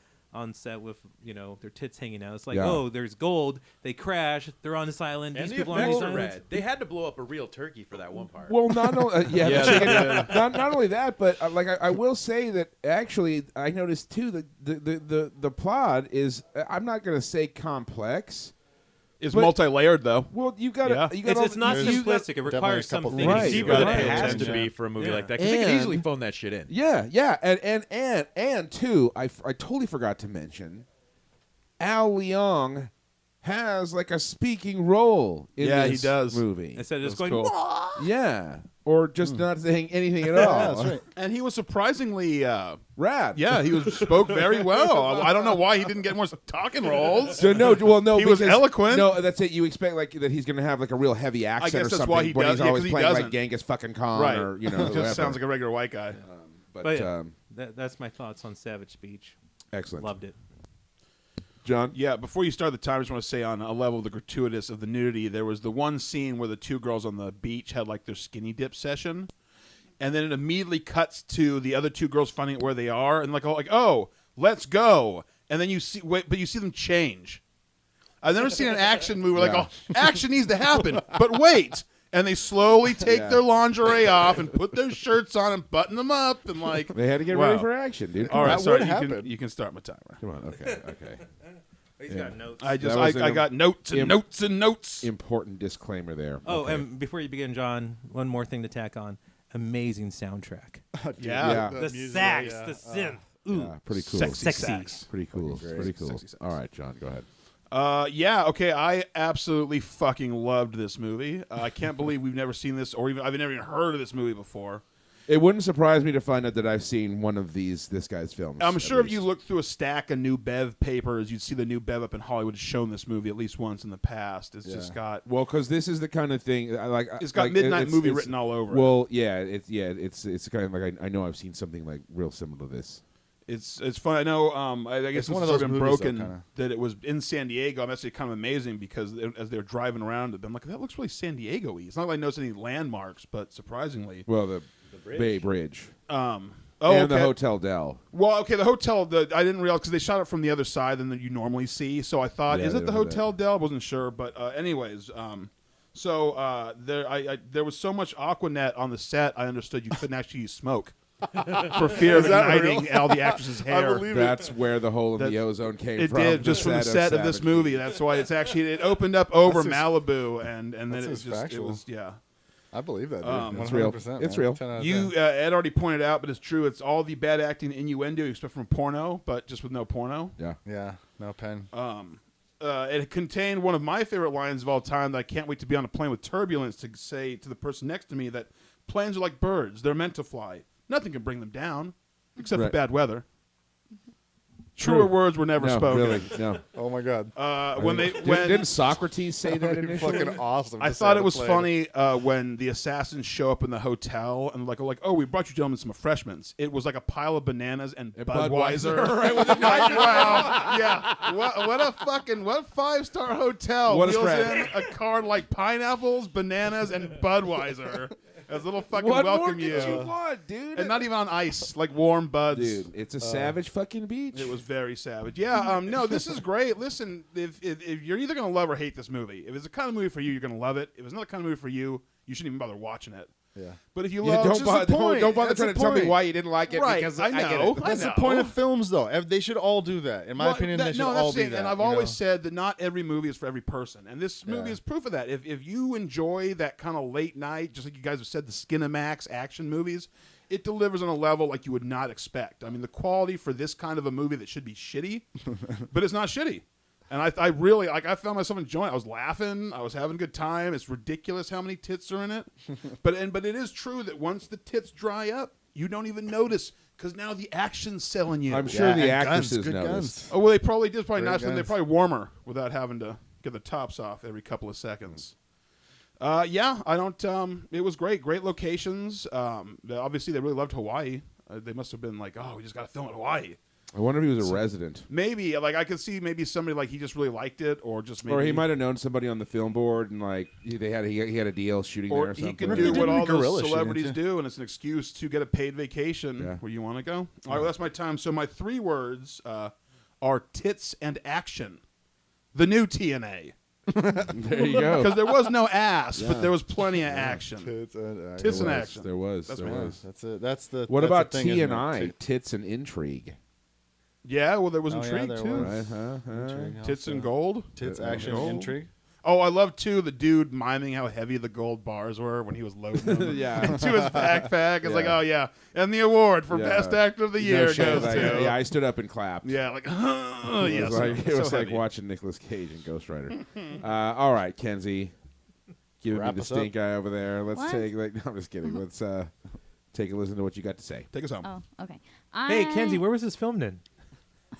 Speaker 6: set with their tits hanging out. It's like
Speaker 1: Yeah.
Speaker 6: there's gold. They crash. They're on this island.
Speaker 5: And
Speaker 6: These
Speaker 5: the
Speaker 6: people are on
Speaker 5: effects
Speaker 6: this
Speaker 5: were
Speaker 6: island.
Speaker 5: rad. They had to blow up a real turkey for that one part.
Speaker 1: Well, not only
Speaker 3: Yeah,
Speaker 1: the chicken,
Speaker 3: yeah.
Speaker 1: not only that, but I will say that actually I noticed too that the plot is I'm not going to say complex.
Speaker 3: It's
Speaker 1: But-
Speaker 3: multi-layered, though.
Speaker 1: Well, you got
Speaker 3: Yeah.
Speaker 1: you got
Speaker 6: It's not
Speaker 1: you got-
Speaker 6: simplistic. It
Speaker 4: definitely
Speaker 6: requires
Speaker 4: a couple
Speaker 6: some
Speaker 4: things.
Speaker 6: thinking.
Speaker 1: Right,
Speaker 5: deeper
Speaker 1: right.
Speaker 5: than
Speaker 1: Right.
Speaker 5: it has to
Speaker 3: Yeah.
Speaker 5: be for a movie
Speaker 6: Yeah.
Speaker 5: like that because they could
Speaker 1: And-
Speaker 5: easily phone that shit in.
Speaker 1: Yeah, and too, I totally forgot to mention, Al Leong has like a speaking role in
Speaker 3: Yeah, he
Speaker 1: this
Speaker 3: does.
Speaker 1: movie.
Speaker 6: Instead of just
Speaker 3: That's
Speaker 6: going,
Speaker 3: cool.
Speaker 1: Yeah, or just not saying anything at
Speaker 4: Yeah,
Speaker 1: all.
Speaker 4: that's right.
Speaker 3: And he was surprisingly,
Speaker 1: Rad.
Speaker 3: spoke very well. I don't know why he didn't get more talking roles.
Speaker 1: So no,
Speaker 3: He was
Speaker 1: because-
Speaker 3: eloquent.
Speaker 1: No, that's it. You expect like that he's going to have like a real heavy accent
Speaker 3: guess
Speaker 1: or
Speaker 3: that's
Speaker 1: something
Speaker 3: why he
Speaker 1: when
Speaker 3: does-
Speaker 1: he's
Speaker 3: yeah,
Speaker 1: always
Speaker 3: 'cause he
Speaker 1: playing like
Speaker 3: doesn't.
Speaker 1: Genghis fucking Khan
Speaker 3: Right.
Speaker 1: or
Speaker 3: Just
Speaker 1: whatever.
Speaker 3: sounds like a regular white guy.
Speaker 6: but yeah,
Speaker 1: um,
Speaker 6: that's my thoughts on Savage Beach.
Speaker 1: excellent.
Speaker 6: Loved it.
Speaker 1: John.
Speaker 3: Yeah, before you start the time, I just want to say on a level of the gratuitous of the nudity, there was the one scene where the 2 girls on the beach had like their skinny dip session, and then it immediately cuts to the other 2 girls finding out where they are, and oh, let's go, and then you see them change. I've never seen an action movie where
Speaker 1: Yeah.
Speaker 3: action needs to happen, but wait. And they slowly take
Speaker 1: Yeah.
Speaker 3: their lingerie off and put their shirts on and button them up and like
Speaker 1: They had to get
Speaker 3: wow.
Speaker 1: ready for action, dude. Come
Speaker 3: All
Speaker 1: on.
Speaker 3: right,
Speaker 4: That
Speaker 3: sorry,
Speaker 4: would
Speaker 3: you can,
Speaker 4: happen.
Speaker 3: you can start my timer.
Speaker 1: Come on. Okay.
Speaker 6: He's
Speaker 1: Yeah.
Speaker 6: got notes.
Speaker 3: I
Speaker 1: That was an
Speaker 3: got notes and notes and notes.
Speaker 1: Important disclaimer there.
Speaker 6: Oh,
Speaker 1: Okay.
Speaker 6: and before you begin, John, one more thing to tack on. Amazing soundtrack.
Speaker 1: Yeah.
Speaker 6: The sax, the synth. Ooh,
Speaker 1: Yeah, pretty cool.
Speaker 3: Sexy
Speaker 6: Sexy.
Speaker 3: sax.
Speaker 1: Pretty cool. Pretty cool.
Speaker 3: Sexy sax.
Speaker 1: All right, John, go ahead.
Speaker 3: Okay, I absolutely fucking loved this movie. I can't believe we've never seen this, or I've never even heard of this movie before.
Speaker 1: It wouldn't surprise me to find out that I've seen one of this guy's films.
Speaker 3: I'm
Speaker 1: at
Speaker 3: sure if
Speaker 1: least.
Speaker 3: you look through a stack of new Bev papers, you'd see the new Bev up in Hollywood has shown this movie at least once in the past. It's just got
Speaker 1: Well, because this is the kind of thing
Speaker 3: it's got midnight movie written all over it.
Speaker 1: Well, it's kind of like I know I've seen something like real similar to this.
Speaker 3: It's fun. I know. I guess
Speaker 4: It's one
Speaker 3: it's
Speaker 4: of those
Speaker 3: been
Speaker 4: movies,
Speaker 3: broken
Speaker 4: though, kinda.
Speaker 3: that it was in San Diego. I'm actually kind of amazing because as they're driving around, I'm like, that looks really San Diego-y. It's not like I noticed any landmarks, but surprisingly,
Speaker 1: Well, the Bay Bridge.
Speaker 3: and
Speaker 1: The Hotel Del.
Speaker 3: Well, okay, the hotel. I didn't realize because they shot it from the other side than you normally see. So I thought,
Speaker 1: Yeah,
Speaker 3: is
Speaker 1: they
Speaker 3: it the
Speaker 1: don't have
Speaker 3: Hotel Del? I wasn't sure, but anyways, there was so much Aquanet on the set. I understood you couldn't actually use smoke for fear of igniting all the actresses' hair.
Speaker 1: That's where the hole in the ozone came
Speaker 3: It
Speaker 1: from.
Speaker 3: did just from the set of this
Speaker 1: Savage
Speaker 3: movie.
Speaker 1: Beach.
Speaker 3: That's why it's actually it opened up over
Speaker 4: That's just-
Speaker 3: Malibu, and then
Speaker 4: that's
Speaker 3: it
Speaker 4: just
Speaker 3: just
Speaker 4: factual.
Speaker 3: it was yeah.
Speaker 4: I believe that. Dude.
Speaker 1: It's real.
Speaker 4: 100%,
Speaker 1: It's
Speaker 4: man.
Speaker 1: real.
Speaker 4: 10 out of
Speaker 3: You
Speaker 4: 10.
Speaker 3: Ed already pointed out, but it's true. It's all the bad acting innuendo you expect from porno, but just with no porno.
Speaker 1: Yeah.
Speaker 4: Yeah. No pen.
Speaker 3: It contained one of my favorite lines of all time that I can't wait to be on a plane with turbulence to say to the person next to me that planes are like birds. They're meant to fly. Nothing can bring them down, except for
Speaker 1: Right.
Speaker 3: bad weather. Truer words were never
Speaker 1: No,
Speaker 3: spoken.
Speaker 1: really, no.
Speaker 4: Oh my God.
Speaker 1: Didn't Socrates say that
Speaker 4: That'd be
Speaker 1: initially?
Speaker 4: fucking awesome.
Speaker 3: I
Speaker 4: to
Speaker 3: thought
Speaker 4: say
Speaker 3: it was
Speaker 4: on the plane.
Speaker 3: funny when the assassins show up in the hotel and like, oh, we brought you gentlemen some refreshments. It was like a pile of bananas and Budweiser.
Speaker 1: right with the
Speaker 3: Like, wow, yeah. What a fucking 5-star hotel
Speaker 1: What a
Speaker 3: wheels
Speaker 1: spread.
Speaker 3: in a card like pineapples, bananas, and Budweiser as a little fucking
Speaker 1: What more
Speaker 3: welcome
Speaker 1: could you want, dude?
Speaker 3: and not even on ice, like warm buds.
Speaker 1: Dude, it's a savage fucking beach.
Speaker 3: It was very savage. Yeah, no, this is great. Listen, if you're either going to love or hate this movie, if it's the kind of movie for you, you're going to love it. If it's not the kind of movie for you, you shouldn't even bother watching it.
Speaker 4: Yeah.
Speaker 3: But if you
Speaker 1: Yeah,
Speaker 3: love,
Speaker 1: don't
Speaker 3: just
Speaker 1: bother,
Speaker 3: the point.
Speaker 1: don't bother
Speaker 3: That's
Speaker 1: trying
Speaker 3: the
Speaker 1: to tell me
Speaker 3: point.
Speaker 1: why you didn't like it
Speaker 3: Right,
Speaker 1: because
Speaker 3: I
Speaker 1: get
Speaker 3: know.
Speaker 1: it.
Speaker 4: That's the
Speaker 3: know.
Speaker 4: point of films, though. They should all do that. In my
Speaker 3: Well,
Speaker 4: opinion, they should
Speaker 3: no,
Speaker 4: all
Speaker 3: that's
Speaker 4: do
Speaker 3: it.
Speaker 4: that.
Speaker 3: And I've
Speaker 4: you
Speaker 3: always
Speaker 4: know?
Speaker 3: said that not every movie is for every person, and this movie
Speaker 4: Yeah.
Speaker 3: is proof of that. If you enjoy that kind of late night, just like you guys have said, the Skinamax action movies, it delivers on a level like you would not expect. I mean, the quality for this kind of a movie that should be shitty, but it's not shitty. And I really like. I found myself enjoying it. I was laughing. I was having a good time. It's ridiculous how many tits are in it, but it is true that once the tits dry up, you don't even notice because now the action's selling you.
Speaker 1: I'm sure
Speaker 4: Yeah,
Speaker 1: the
Speaker 4: and
Speaker 1: actresses
Speaker 4: good
Speaker 1: noticed.
Speaker 4: guns.
Speaker 3: Oh well, they probably did. It's probably
Speaker 4: Great
Speaker 3: nice. They're
Speaker 4: guns.
Speaker 3: probably warmer without having to get the tops off every couple of seconds. Yeah, I don't. It was great. Great locations. Obviously, they really loved Hawaii. They must have been like, oh, we just got to film in Hawaii.
Speaker 1: I wonder if he was a resident.
Speaker 3: Maybe like I could see maybe somebody like he just really liked it, or just maybe
Speaker 1: Or he might have known somebody on the film board and like he had a deal shooting there
Speaker 3: or
Speaker 1: or
Speaker 3: he
Speaker 1: something.
Speaker 3: could
Speaker 4: Or
Speaker 3: do
Speaker 4: he
Speaker 3: what
Speaker 4: did
Speaker 3: all
Speaker 4: guerrilla
Speaker 3: those
Speaker 4: shooting,
Speaker 3: celebrities
Speaker 4: too.
Speaker 3: do, and it's an excuse to get a paid vacation
Speaker 1: Yeah.
Speaker 3: where you want to go. All right, well, that's my time. So my 3 words are tits and action. The new TNA.
Speaker 1: There you go.
Speaker 3: Because there was no ass, but there was plenty of action.
Speaker 4: Tits and action.
Speaker 3: Tits and
Speaker 1: There was,
Speaker 3: action.
Speaker 1: There was.
Speaker 3: That's
Speaker 1: There
Speaker 3: me.
Speaker 1: was.
Speaker 4: That's it. That's the.
Speaker 1: What
Speaker 4: that's
Speaker 1: about
Speaker 4: the thing,
Speaker 1: T
Speaker 4: isn't
Speaker 1: and
Speaker 4: it?
Speaker 1: I? Tits and intrigue.
Speaker 3: Yeah, well, there was
Speaker 4: Oh, yeah,
Speaker 3: intrigue
Speaker 4: there
Speaker 3: too.
Speaker 4: was.
Speaker 1: Right?
Speaker 4: Intrigue
Speaker 3: Tits
Speaker 4: also.
Speaker 3: and gold.
Speaker 4: Tits,
Speaker 1: Yeah.
Speaker 4: action,
Speaker 3: Gold.
Speaker 4: intrigue.
Speaker 3: Oh, I love too the dude miming how heavy the gold bars were when he was loading them
Speaker 1: Yeah.
Speaker 3: into his backpack. It's like,
Speaker 1: Yeah.
Speaker 3: oh yeah, and the award for
Speaker 1: Yeah.
Speaker 3: best actor of the
Speaker 1: No
Speaker 3: year
Speaker 1: shit,
Speaker 3: goes
Speaker 1: like,
Speaker 3: to
Speaker 1: yeah, I stood up and clapped.
Speaker 3: yeah, like
Speaker 1: It
Speaker 3: yes,
Speaker 1: was like, it
Speaker 3: so
Speaker 1: was like
Speaker 3: heavy.
Speaker 1: watching Nicolas Cage in Ghost Rider. All right, Kenzie, giving me
Speaker 4: Wrap
Speaker 1: the
Speaker 4: us up.
Speaker 1: stink eye over there. Let's
Speaker 2: What?
Speaker 1: take. Like, no, I'm just kidding. Let's take a listen to what you got to say.
Speaker 3: Take us home.
Speaker 2: Oh, okay.
Speaker 6: Hey, Kenzie, where was this filmed in?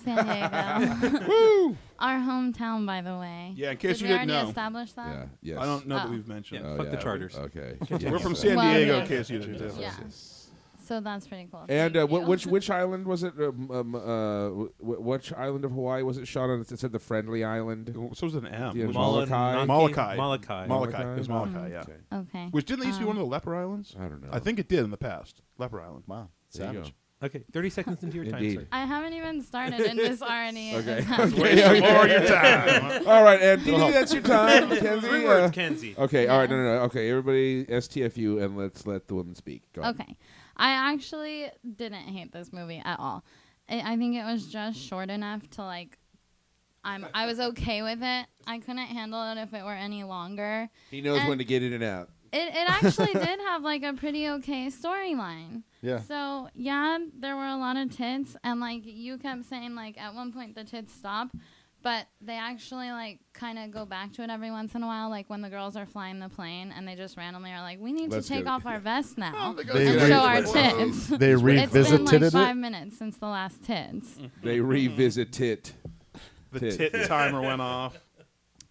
Speaker 2: San Diego. Our hometown, by the way.
Speaker 3: Yeah, in case
Speaker 2: Did
Speaker 3: you
Speaker 2: we
Speaker 3: didn't
Speaker 2: already
Speaker 3: know.
Speaker 2: establish that?
Speaker 1: Yeah. Yes.
Speaker 3: I don't know that
Speaker 2: Oh.
Speaker 3: we've mentioned.
Speaker 6: Yeah. Fuck the Chargers.
Speaker 1: Okay.
Speaker 3: We're from
Speaker 1: Yes.
Speaker 3: San
Speaker 2: Well,
Speaker 3: Diego,
Speaker 2: yeah.
Speaker 3: in case you didn't know.
Speaker 2: Yeah. So that's pretty cool.
Speaker 1: And
Speaker 2: Thank you.
Speaker 1: which island was it? Which island of Hawaii was it shot on? It said the Friendly Island.
Speaker 3: So was it an M?
Speaker 1: Yeah,
Speaker 3: Was it
Speaker 1: Molokai?
Speaker 3: Molokai.
Speaker 6: Molokai.
Speaker 3: Molokai. It was
Speaker 1: Molokai.
Speaker 3: Molokai, yeah.
Speaker 1: Okay.
Speaker 2: Okay.
Speaker 3: Which didn't they used to be one of the leper islands?
Speaker 1: I don't know.
Speaker 3: I think it did in the past. Leper Island.
Speaker 4: Wow.
Speaker 1: There you
Speaker 4: Savage.
Speaker 6: Okay, 30 seconds into your time,
Speaker 1: Indeed.
Speaker 6: sir.
Speaker 2: I haven't even started and this already.
Speaker 1: Okay.
Speaker 2: is happening.
Speaker 1: Okay.
Speaker 3: More your time.
Speaker 1: All right, Andy, that's your time. Kenzie.
Speaker 6: 3 words, Kenzie.
Speaker 1: Okay. All right. No. Okay. Everybody, STFU, and let's let the woman speak. Go ahead.
Speaker 2: Okay. I actually didn't hate this movie at all. I think it was just short enough to like. I was okay with it. I couldn't handle it if it were any longer.
Speaker 1: He knows
Speaker 2: And-
Speaker 1: when to get in and out.
Speaker 2: It actually did have like a pretty okay storyline.
Speaker 4: Yeah.
Speaker 2: So yeah, there were a lot of tits, and like you kept saying, like at one point the tits stop, But they actually like kind of go back to it every once in a while, like when the girls are flying the plane and they just randomly are like, "We need
Speaker 1: Let's
Speaker 2: to take
Speaker 1: go.
Speaker 2: off our vests now
Speaker 4: They
Speaker 2: and
Speaker 4: re-
Speaker 2: show our tits."
Speaker 4: They
Speaker 2: It's been
Speaker 4: revisited
Speaker 2: like 5
Speaker 4: it.
Speaker 2: minutes since the last tits.
Speaker 1: They revisit it.
Speaker 3: The tit timer went off.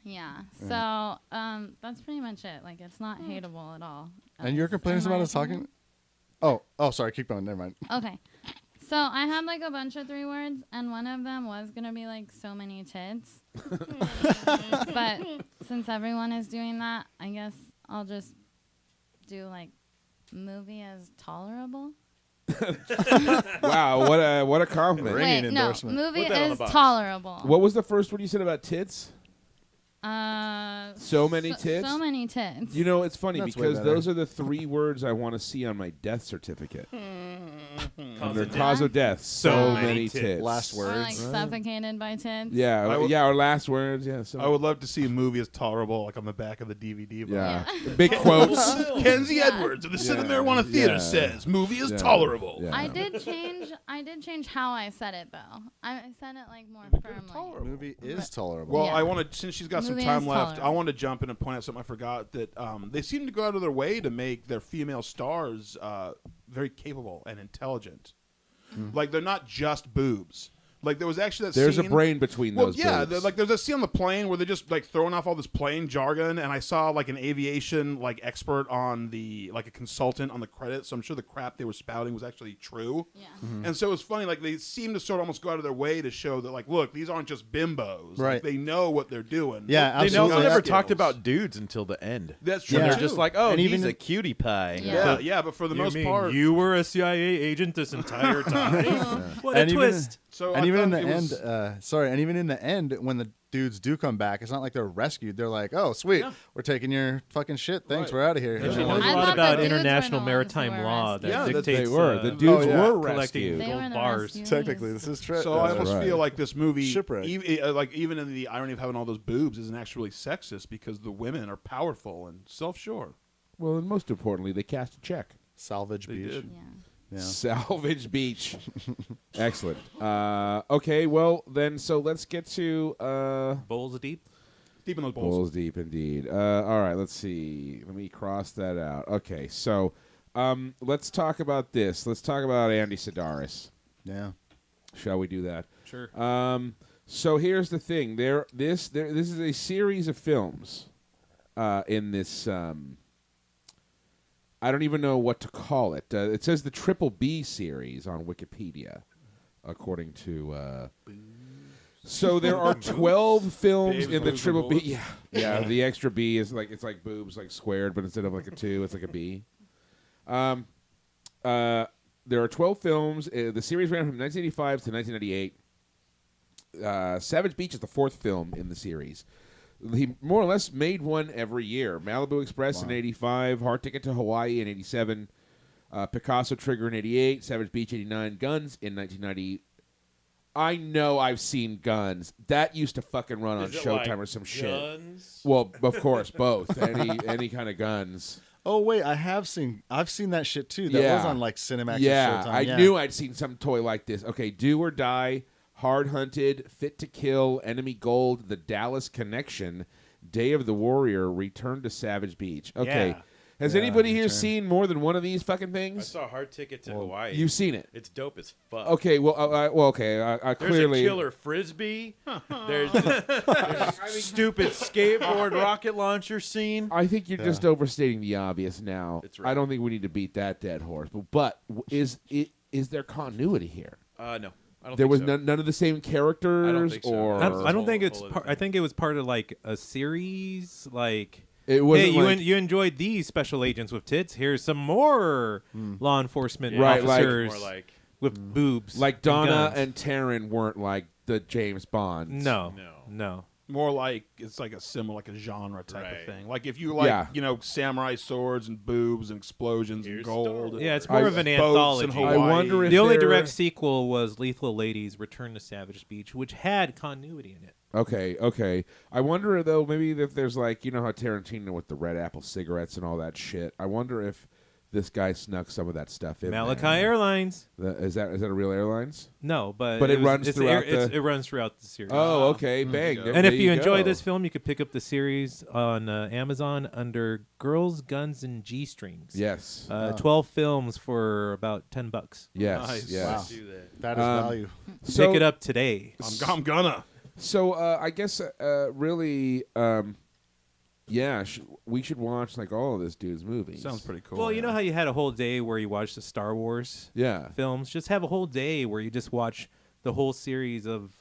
Speaker 2: Yeah. So that's pretty much it. Like it's not hateable at all.
Speaker 4: And your complaints
Speaker 2: in my
Speaker 4: about us
Speaker 2: opinion.
Speaker 4: talking? Oh, sorry. Keep going. Never mind.
Speaker 2: Okay. So I had like a bunch of 3 words, and one of them was gonna be like so many tits. But since everyone is doing that, I guess I'll just do like movie as tolerable.
Speaker 1: Wow, what a compliment.
Speaker 4: Ringing
Speaker 2: Wait, no,
Speaker 4: endorsement.
Speaker 2: movie
Speaker 5: Put that on
Speaker 2: is
Speaker 5: the box.
Speaker 2: tolerable.
Speaker 1: What was the first one you said about tits?
Speaker 2: So
Speaker 1: many tits?
Speaker 2: So many tits.
Speaker 1: You know, it's funny
Speaker 4: That's way
Speaker 1: because
Speaker 4: better.
Speaker 1: those are the 3 words I want to see on my death certificate. Under
Speaker 2: death?
Speaker 1: cause of death, so many tits.
Speaker 4: Last
Speaker 2: or like
Speaker 4: words.
Speaker 2: suffocated by tits.
Speaker 1: Yeah,
Speaker 3: I would-
Speaker 1: yeah, or last words. Yeah, so
Speaker 3: I would love to see a movie as tolerable, like on the back of the DVD. box.
Speaker 1: yeah.
Speaker 2: Yeah.
Speaker 1: Big quotes.
Speaker 3: Kenzie
Speaker 2: Yeah.
Speaker 3: Edwards of the
Speaker 1: Yeah.
Speaker 3: Cinemarijuana Theatre
Speaker 1: Yeah.
Speaker 3: says movie is
Speaker 1: Yeah.
Speaker 3: tolerable.
Speaker 1: Yeah.
Speaker 2: I did change how I said it though. I said it like more firmly.
Speaker 4: Movie is tolerable.
Speaker 3: Well,
Speaker 2: Yeah.
Speaker 3: I want to, since she's got
Speaker 2: Movie
Speaker 3: some time
Speaker 2: is
Speaker 3: left,
Speaker 2: tolerable.
Speaker 3: I want to jump in and point out something I forgot, that they seem to go out of their way to make their female stars very capable and intelligent. Like, they're not just boobs. Like, there was actually that
Speaker 1: There's a
Speaker 3: scene.
Speaker 1: brain between
Speaker 3: Well,
Speaker 1: those.
Speaker 3: yeah,
Speaker 1: boobs.
Speaker 3: like there's a scene on the plane where they're just like throwing off all this plane jargon, and I saw like an aviation like expert on the like a consultant on the credits, so I'm sure the crap they were spouting was actually true.
Speaker 2: Yeah.
Speaker 3: And so it's funny, like they seem to sort of almost go out of their way to show that, like, look, these aren't just bimbos. Like,
Speaker 4: Right.
Speaker 3: they know what they're doing.
Speaker 4: Yeah,
Speaker 5: They
Speaker 4: absolutely.
Speaker 5: never
Speaker 3: Skills.
Speaker 5: talked about dudes until the end.
Speaker 3: That's true.
Speaker 4: Yeah.
Speaker 5: And they're
Speaker 3: too.
Speaker 5: just like, oh,
Speaker 4: And
Speaker 5: he's
Speaker 4: even-
Speaker 5: a cutie pie.
Speaker 2: Yeah.
Speaker 3: yeah, but for the
Speaker 6: You
Speaker 3: most
Speaker 6: mean
Speaker 3: part,
Speaker 6: you were a CIA agent this entire time? What
Speaker 4: And
Speaker 6: a
Speaker 4: even-
Speaker 6: twist!
Speaker 3: so
Speaker 4: And
Speaker 3: I
Speaker 4: even in
Speaker 3: thought
Speaker 4: the
Speaker 3: it
Speaker 4: end,
Speaker 3: was-
Speaker 4: and even in the end, when the dudes do come back, it's not like they're rescued. They're like, "Oh, sweet, we're taking your fucking shit. Thanks,
Speaker 3: Right.
Speaker 4: we're out of here."
Speaker 6: And she
Speaker 3: Yeah.
Speaker 6: knows
Speaker 2: I
Speaker 6: a
Speaker 2: thought
Speaker 6: lot
Speaker 2: the
Speaker 6: about
Speaker 2: dudes were
Speaker 6: international
Speaker 2: the ones
Speaker 6: maritime
Speaker 2: who were
Speaker 6: law that
Speaker 3: rescued. Yeah, that
Speaker 6: dictates.
Speaker 1: they were. The dudes
Speaker 4: Oh, yeah.
Speaker 1: were
Speaker 6: collecting
Speaker 1: rescued.
Speaker 2: They were
Speaker 6: gold
Speaker 2: the
Speaker 6: bars.
Speaker 2: rescuees.
Speaker 4: Technically, this is true.
Speaker 3: So I almost
Speaker 1: right.
Speaker 3: feel like this movie,
Speaker 4: Shipwreck.
Speaker 3: even in the irony of having all those boobs, isn't actually sexist because the women are powerful and self-sure.
Speaker 1: Well, and most importantly, they cast a check.
Speaker 4: Salvage
Speaker 3: They
Speaker 4: Beach.
Speaker 3: did.
Speaker 2: Yeah.
Speaker 4: Yeah.
Speaker 1: Salvage Beach. Excellent. Okay, well then, so let's get to
Speaker 6: Bowls deep.
Speaker 3: Deep in those
Speaker 1: Bulls
Speaker 3: bowls.
Speaker 1: Deep, indeed. All right, let's see. Let me cross that out. Okay, so let's talk about this. Let's talk about Andy Sedaris.
Speaker 4: Yeah.
Speaker 1: Shall we do that?
Speaker 6: Sure.
Speaker 1: So here's the thing. This is a series of films in this. I don't even know what to call it. It says the Triple B series on Wikipedia, according to. So there are 12 films
Speaker 3: Babes,
Speaker 1: in the
Speaker 3: boobs,
Speaker 1: Triple
Speaker 3: and
Speaker 1: B.
Speaker 3: bullets.
Speaker 1: Yeah, the extra B is like it's like boobs like squared, but instead of like a 2, it's like a B. There are 12 films. The series ran from 1985 to 1998. Savage Beach is the 4th film in the series. He more or less made one every year. Malibu Express in 85, Hard Ticket to Hawaii in 87, Picasso Trigger in 88, Savage Beach 89, Guns in 1990. I know I've seen Guns. That used to fucking run on Showtime or some shit. Well, of course, both. Any kind of guns.
Speaker 4: Oh wait, I've seen that shit too. That
Speaker 1: Yeah.
Speaker 4: was on like Cinemax.
Speaker 1: Yeah,
Speaker 4: or Showtime.
Speaker 1: I knew I'd seen some toy like this. Okay, Do or Die, Hard Hunted, Fit to Kill, Enemy Gold, The Dallas Connection, Day of the Warrior, Return to Savage Beach. Okay.
Speaker 6: Yeah.
Speaker 1: Has
Speaker 4: Yeah,
Speaker 1: anybody here
Speaker 4: Return.
Speaker 1: seen more than one of these fucking
Speaker 5: I
Speaker 1: things?
Speaker 5: saw Hard Ticket to Hawaii.
Speaker 1: You've seen it.
Speaker 5: It's dope as fuck.
Speaker 1: Okay, well, okay. I
Speaker 5: There's
Speaker 1: clearly.
Speaker 5: a killer frisbee. there's a stupid skateboard rocket launcher scene.
Speaker 1: I think you're just overstating the obvious now.
Speaker 5: That's right.
Speaker 1: I don't think we need to beat that dead horse. But is there continuity here?
Speaker 5: No, I don't.
Speaker 1: There
Speaker 5: think
Speaker 1: was
Speaker 5: so.
Speaker 1: none of the same characters,
Speaker 5: I don't think so.
Speaker 1: or
Speaker 6: I don't think it's.
Speaker 5: whole
Speaker 6: I think it was part of like a series. Like,
Speaker 1: it wasn't
Speaker 6: hey,
Speaker 1: like
Speaker 6: you enjoyed these special agents with tits. Here's some more law enforcement
Speaker 1: Right, like-
Speaker 6: officers
Speaker 5: More like
Speaker 6: with boobs,
Speaker 1: like Donna
Speaker 6: guns.
Speaker 1: and Taryn weren't like the James Bonds.
Speaker 6: No,
Speaker 5: No.
Speaker 6: no.
Speaker 3: More like it's like a similar, like a genre type
Speaker 5: Right.
Speaker 3: of thing. Like if you like,
Speaker 1: Yeah.
Speaker 3: samurai swords and boobs and explosions
Speaker 5: Here's
Speaker 3: and gold.
Speaker 5: Star Wars.
Speaker 6: Yeah, it's more
Speaker 1: I-
Speaker 6: of an
Speaker 3: boats in
Speaker 6: anthology.
Speaker 3: Hawaii.
Speaker 1: I wonder if
Speaker 6: The only
Speaker 1: there-
Speaker 6: direct sequel was Lethal Ladies: Return to Savage Beach, which had continuity in it.
Speaker 1: Okay. I wonder though, maybe if there's like how Tarantino with the red apple cigarettes and all that shit. I wonder if this guy snuck some of that stuff in.
Speaker 6: Malachi
Speaker 1: there.
Speaker 6: Airlines.
Speaker 1: Is that a real airlines?
Speaker 6: No, but
Speaker 1: But it runs
Speaker 6: it's
Speaker 1: throughout
Speaker 6: it runs throughout the series.
Speaker 1: Oh, okay, bang.
Speaker 3: go.
Speaker 6: And
Speaker 1: There
Speaker 6: if you enjoy
Speaker 1: go.
Speaker 6: this film, you could pick up the series on Amazon under Girls, Guns, and G-Strings.
Speaker 1: Yes.
Speaker 6: 12 films for about $10.
Speaker 1: Yes.
Speaker 3: Nice.
Speaker 1: Yes.
Speaker 4: Wow.
Speaker 5: Do that.
Speaker 4: That is value.
Speaker 1: So,
Speaker 6: Pick it up today.
Speaker 3: I'm gonna.
Speaker 1: So I guess really, yeah, we should watch like all of this dude's movies.
Speaker 3: Sounds pretty cool.
Speaker 6: Well, you know how you had a whole day where you watched the Star Wars
Speaker 1: Yeah.
Speaker 6: films? Just have a whole day where you just watch the whole series of,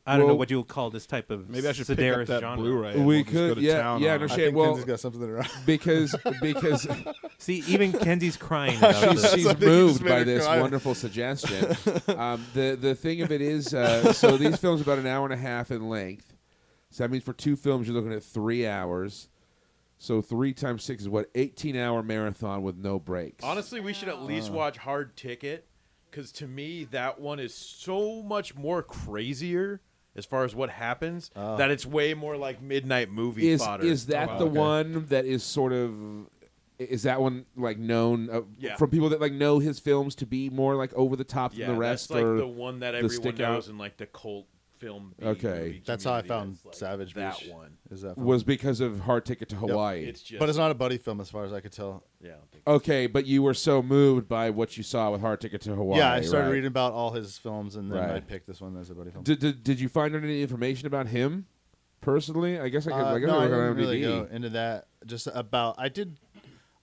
Speaker 6: I don't know
Speaker 1: Well,
Speaker 6: what you would call this type of
Speaker 3: Maybe I should pick up
Speaker 6: Sidaris
Speaker 3: that
Speaker 6: genre.
Speaker 3: Blu-ray. and
Speaker 1: We
Speaker 3: we'll just
Speaker 1: could,
Speaker 3: go to
Speaker 1: yeah,
Speaker 3: town
Speaker 1: yeah,
Speaker 3: on
Speaker 1: no
Speaker 3: it.
Speaker 4: I
Speaker 1: shit.
Speaker 4: think
Speaker 1: Well,
Speaker 4: Kenzie's got something around.
Speaker 1: because
Speaker 6: See, even Kenzie's crying about
Speaker 1: she's,
Speaker 6: this.
Speaker 1: she's
Speaker 4: I think you
Speaker 1: moved
Speaker 4: just made
Speaker 1: by
Speaker 4: her
Speaker 1: this
Speaker 4: cry.
Speaker 1: wonderful suggestion. The thing of it is, so these films are about an hour and a half in length. So that means for 2 films you're looking at 3 hours. So 3 times 6 is what, 18-hour marathon with no breaks.
Speaker 5: Honestly, we should at least watch Hard Ticket, because to me that one is so much more crazier as far as what happens that it's way more like midnight movie fodder.
Speaker 1: Is that the one that is sort of? Is that one like known
Speaker 5: Yeah.
Speaker 1: from people that like know his films to be more like over the top
Speaker 5: yeah,
Speaker 1: than the rest?
Speaker 5: that's like
Speaker 1: or
Speaker 5: the one that everyone
Speaker 1: stick
Speaker 5: knows
Speaker 1: out?
Speaker 5: in like the cult film.
Speaker 1: Okay.
Speaker 5: movie
Speaker 4: That's how I
Speaker 5: community.
Speaker 4: found
Speaker 5: That's, like,
Speaker 4: Savage
Speaker 5: that
Speaker 4: Beach.
Speaker 5: one.
Speaker 4: Is that
Speaker 1: was because of Hard Ticket to Hawaii.
Speaker 5: It's just,
Speaker 4: But it's not a buddy film as far as I could tell.
Speaker 5: yeah. I don't think
Speaker 1: Okay, but you were so moved by what you saw with Hard Ticket to Hawaii.
Speaker 4: Yeah, I started
Speaker 1: right?
Speaker 4: reading about all his films, and then I
Speaker 1: Right.
Speaker 4: picked this one as a buddy film.
Speaker 1: Did you find out any information about him personally? I guess I could. I guess
Speaker 4: no, I
Speaker 1: look on
Speaker 4: didn't really
Speaker 1: IMDb.
Speaker 4: go into that. Just about,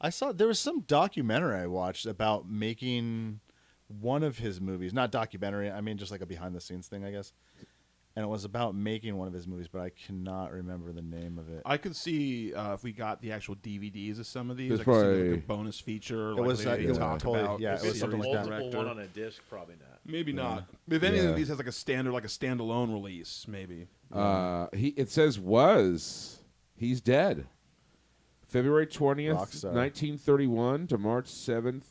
Speaker 4: I saw there was some documentary I watched about making one of his movies. Not documentary. I mean, just like a behind the scenes thing, I guess. And it was about making one of his movies, but I cannot remember the name of it.
Speaker 3: I could see if we got the actual DVDs of some of these,
Speaker 1: There's
Speaker 3: I could see
Speaker 1: probably-
Speaker 3: like a bonus feature.
Speaker 4: It was,
Speaker 3: like they
Speaker 4: it was
Speaker 3: talk
Speaker 4: totally-
Speaker 3: about
Speaker 4: yeah,
Speaker 3: the
Speaker 4: it was
Speaker 5: If
Speaker 4: something
Speaker 5: it's
Speaker 3: series
Speaker 5: a
Speaker 4: like that.
Speaker 5: multiple
Speaker 3: director.
Speaker 5: one on a disc, probably not.
Speaker 3: Maybe not. If any
Speaker 1: Yeah.
Speaker 3: of these has like a standalone release, maybe.
Speaker 1: It says was. He's dead. February 20th,
Speaker 4: Rockstar.
Speaker 1: 1931 to March 7th,